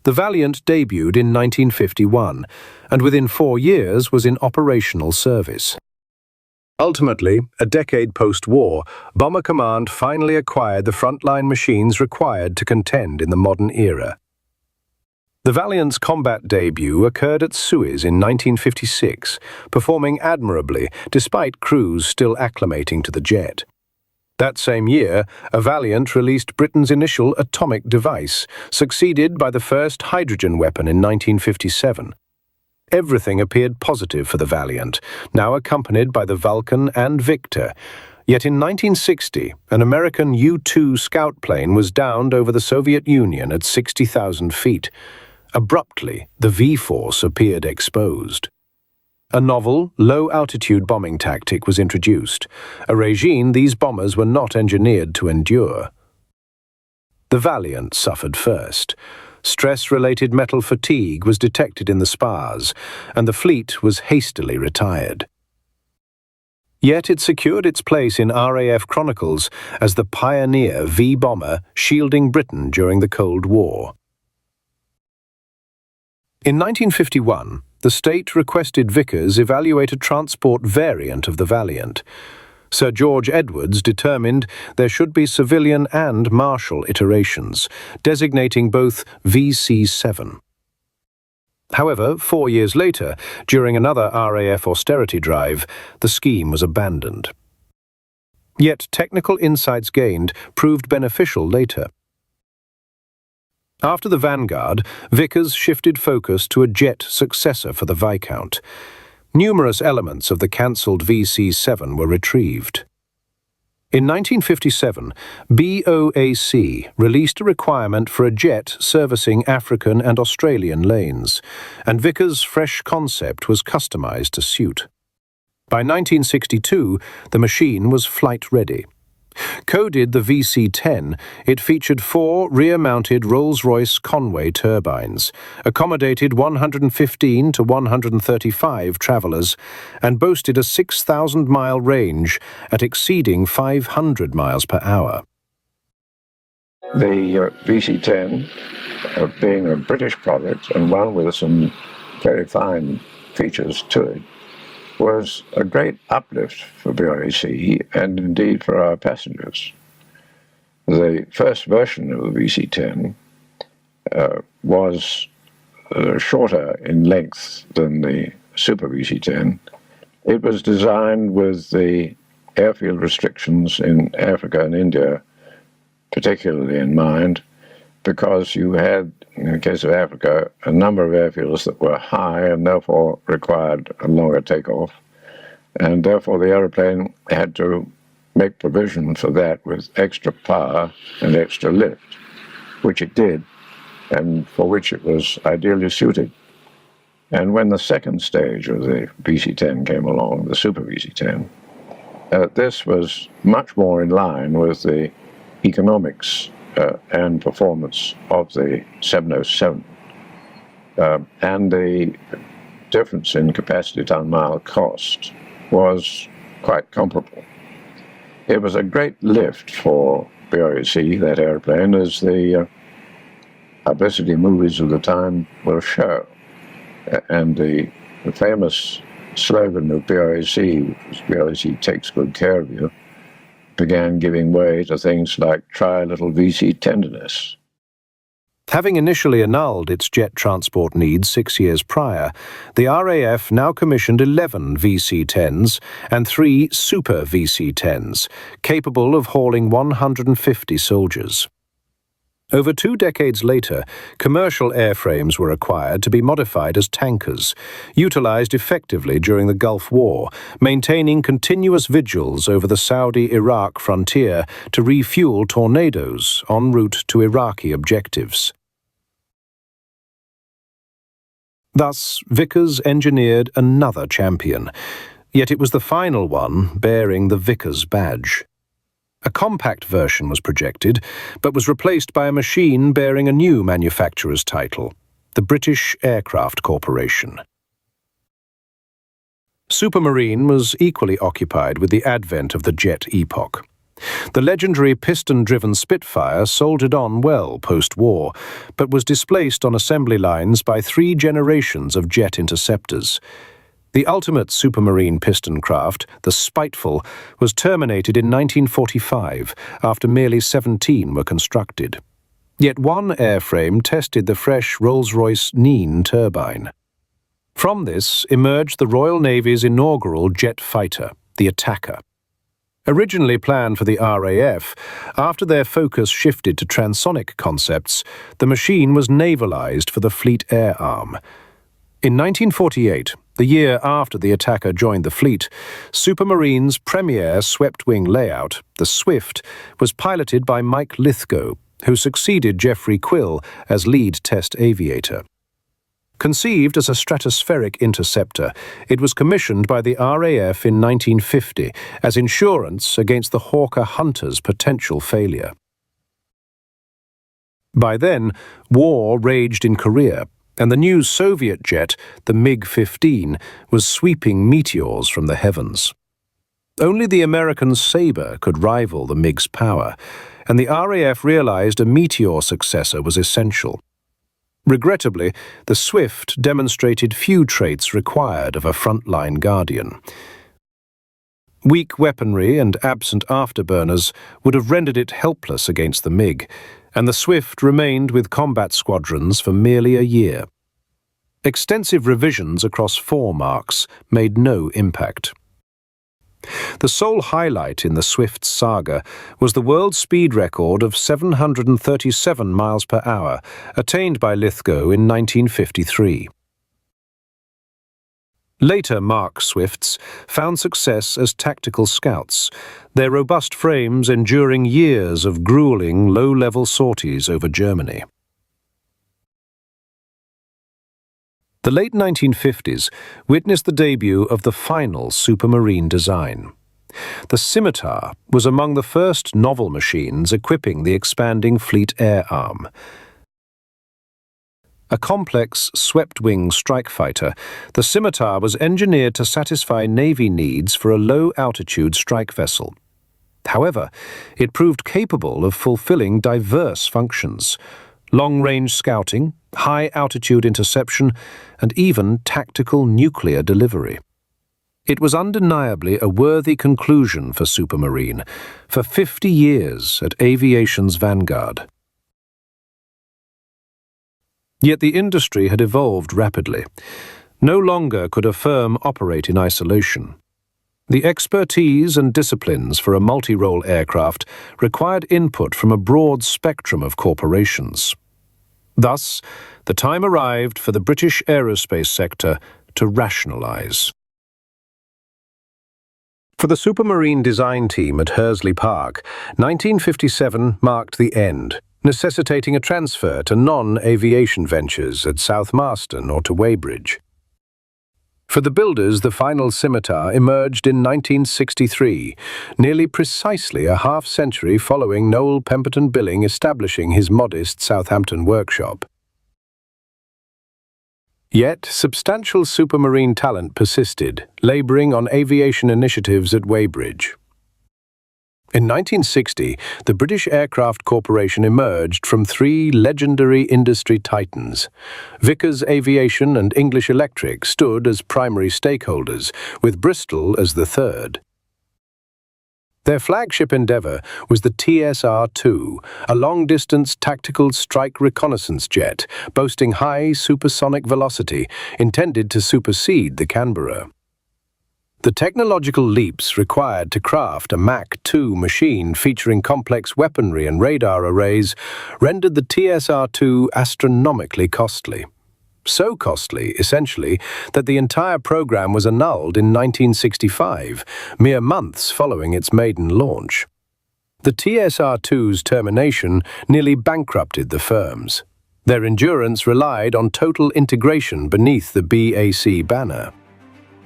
The Valiant debuted in 1951 and within 4 years was in operational service. Ultimately, a decade post-war, Bomber Command finally acquired the frontline machines required to contend in the modern era. The Valiant's combat debut occurred at Suez in 1956, performing admirably despite crews still acclimating to the jet. That same year, a Valiant released Britain's initial atomic device, succeeded by the first hydrogen weapon in 1957. Everything appeared positive for the Valiant, now accompanied by the Vulcan and Victor. Yet in 1960, an American U-2 scout plane was downed over the Soviet Union at 60,000 feet. Abruptly, the V-force appeared exposed. A novel, low-altitude bombing tactic was introduced, a regime these bombers were not engineered to endure. The Valiant suffered first. Stress-related metal fatigue was detected in the spars, and the fleet was hastily retired. Yet it secured its place in RAF chronicles as the pioneer V-bomber shielding Britain during the Cold War. In 1951, the state requested Vickers evaluate a transport variant of the Valiant. Sir George Edwards determined there should be civilian and martial iterations, designating both VC-7. However, 4 years later, during another RAF austerity drive, the scheme was abandoned. Yet technical insights gained proved beneficial later. After the Vanguard, Vickers shifted focus to a jet successor for the Viscount. Numerous elements of the cancelled VC-7 were retrieved. In 1957, BOAC released a requirement for a jet servicing African and Australian lanes, and Vickers' fresh concept was customized to suit. By 1962, the machine was flight-ready. Coded the VC-10, it featured 4 rear-mounted Rolls-Royce Conway turbines, accommodated 115 to 135 travellers, and boasted a 6,000-mile range at exceeding 500 miles per hour. The VC-10, being a British product and one with some very features to it, was a great uplift for BOAC and indeed for our passengers. The first version of the VC-10 was shorter in length than the Super VC-10. It was designed with the airfield restrictions in Africa and India particularly in mind, because you had, in the case of Africa, a number of airfields that were high and therefore required a longer takeoff, and therefore the aeroplane had to make provision for that with extra power and extra lift, which it did, and for which it was ideally suited. And when the second stage of the VC-10 came along, the Super VC-10, this was much more in line with the economics and performance of the 707. And the difference in capacity ton-mile cost was quite comparable. It was a great lift for BOAC, that airplane, as the publicity movies of the time will show. And the famous slogan of BOAC, which was BOAC takes good care of you, began giving way to things like try a little VC tenderness. Having initially annulled its jet transport needs 6 years prior, the RAF now commissioned 11 VC-10s and 3 Super VC-10s, capable of hauling 150 soldiers. Over 2 decades later, commercial airframes were acquired to be modified as tankers, utilized effectively during the Gulf War, maintaining continuous vigils over the Saudi-Iraq frontier to refuel Tornadoes en route to Iraqi objectives. Thus, Vickers engineered another champion. Yet it was the final one bearing the Vickers badge. A compact version was projected, but was replaced by a machine bearing a new manufacturer's title, the British Aircraft Corporation. Supermarine was equally occupied with the advent of the jet epoch. The legendary piston-driven Spitfire soldiered on well post-war, but was displaced on assembly lines by 3 generations of jet interceptors. The ultimate supermarine piston craft, the Spiteful, was terminated in 1945 after merely 17 were constructed. Yet one airframe tested the fresh Rolls-Royce Nene turbine. From this emerged the Royal Navy's inaugural jet fighter, the Attacker. Originally planned for the RAF, after their focus shifted to transonic concepts, the machine was navalized for the Fleet Air Arm. In 1948, the year after the Attacker joined the fleet, Supermarine's premier swept-wing layout, the Swift, was piloted by Mike Lithgow, who succeeded Geoffrey Quill as lead test aviator. Conceived as a stratospheric interceptor, it was commissioned by the RAF in 1950 as insurance against the Hawker Hunter's potential failure. By then, war raged in Korea, and the new Soviet jet, the MiG-15, was sweeping meteors from the heavens. Only the American Sabre could rival the MiG's power, and the RAF realized a Meteor successor was essential. Regrettably, the Swift demonstrated few traits required of a frontline guardian. Weak weaponry and absent afterburners would have rendered it helpless against the MiG, and the Swift remained with combat squadrons for merely a year. Extensive revisions across 4 marks made no impact. The sole highlight in the Swift's saga was the world speed record of 737 miles per hour, attained by Lithgow in 1953. Later Mark Swifts found success as tactical scouts, their robust frames enduring years of grueling low-level sorties over Germany. The late 1950s witnessed the debut of the final Supermarine design. The Scimitar was among the first novel machines equipping the expanding Fleet Air Arm. A complex, swept-wing strike fighter, the Scimitar was engineered to satisfy Navy needs for a low-altitude strike vessel. However, it proved capable of fulfilling diverse functions: long-range scouting, high-altitude interception, and even tactical nuclear delivery. It was undeniably a worthy conclusion for Supermarine, for 50 years at aviation's vanguard. Yet the industry had evolved rapidly. No longer could a firm operate in isolation. The expertise and disciplines for a multi-role aircraft required input from a broad spectrum of corporations. Thus, the time arrived for the British aerospace sector to rationalize. For the Supermarine design team at Hursley Park, 1957 marked the end, necessitating a transfer to non-aviation ventures at South Marston or to Weybridge. For the builders, the final Scimitar emerged in 1963, nearly precisely a half-century following Noel Pemberton Billing establishing his modest Southampton workshop. Yet, substantial Supermarine talent persisted, labouring on aviation initiatives at Weybridge. In 1960, the British Aircraft Corporation emerged from 3 legendary industry titans. Vickers Aviation and English Electric stood as primary stakeholders, with Bristol as the third. Their flagship endeavour was the TSR-2, a long-distance tactical strike reconnaissance jet boasting high supersonic velocity intended to supersede the Canberra. The technological leaps required to craft a Mach 2 machine featuring complex weaponry and radar arrays rendered the TSR-2 astronomically costly. So costly, essentially, that the entire program was annulled in 1965, mere months following its maiden launch. The TSR-2's termination nearly bankrupted the firms. Their endurance relied on total integration beneath the BAC banner.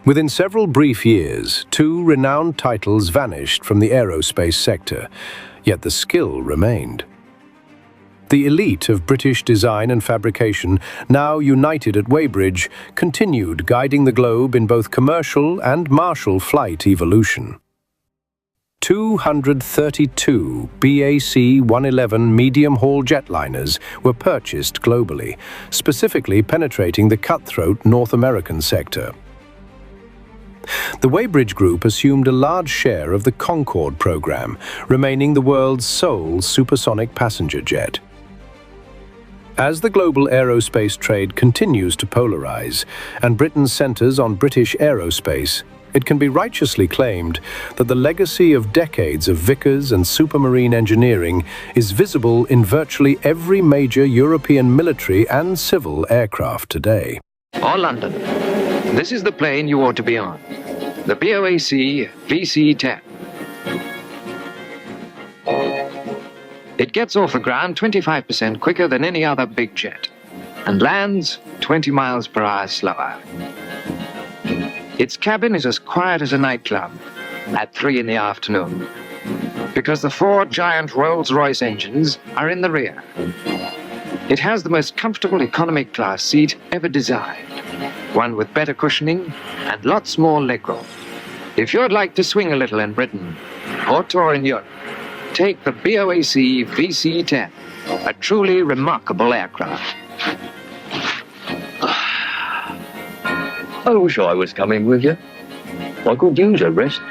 Within several brief years, two renowned titles vanished from the aerospace sector, yet the skill remained. The elite of British design and fabrication, now united at Weybridge, continued guiding the globe in both commercial and martial flight evolution. 232 BAC-111 medium-haul jetliners were purchased globally, specifically penetrating the cutthroat North American sector. The Weybridge Group assumed a large share of the Concorde program, remaining the world's sole supersonic passenger jet. As the global aerospace trade continues to polarize and Britain centers on British aerospace, it can be righteously claimed that the legacy of decades of Vickers and Supermarine engineering is visible in virtually every major European military and civil aircraft today. Or London. This is the plane you ought to be on. The BOAC VC-10. It gets off the ground 25% quicker than any other big jet and lands 20 miles per hour slower. Its cabin is as quiet as a nightclub at 3 in the afternoon because the 4 giant Rolls-Royce engines are in the rear. It has the most comfortable economy class seat ever designed, one with better cushioning and lots more legroom. If you'd like to swing a little in Britain or tour in Europe, take the BOAC VC-10, a truly remarkable aircraft. I wish I was coming with you. I could use a rest.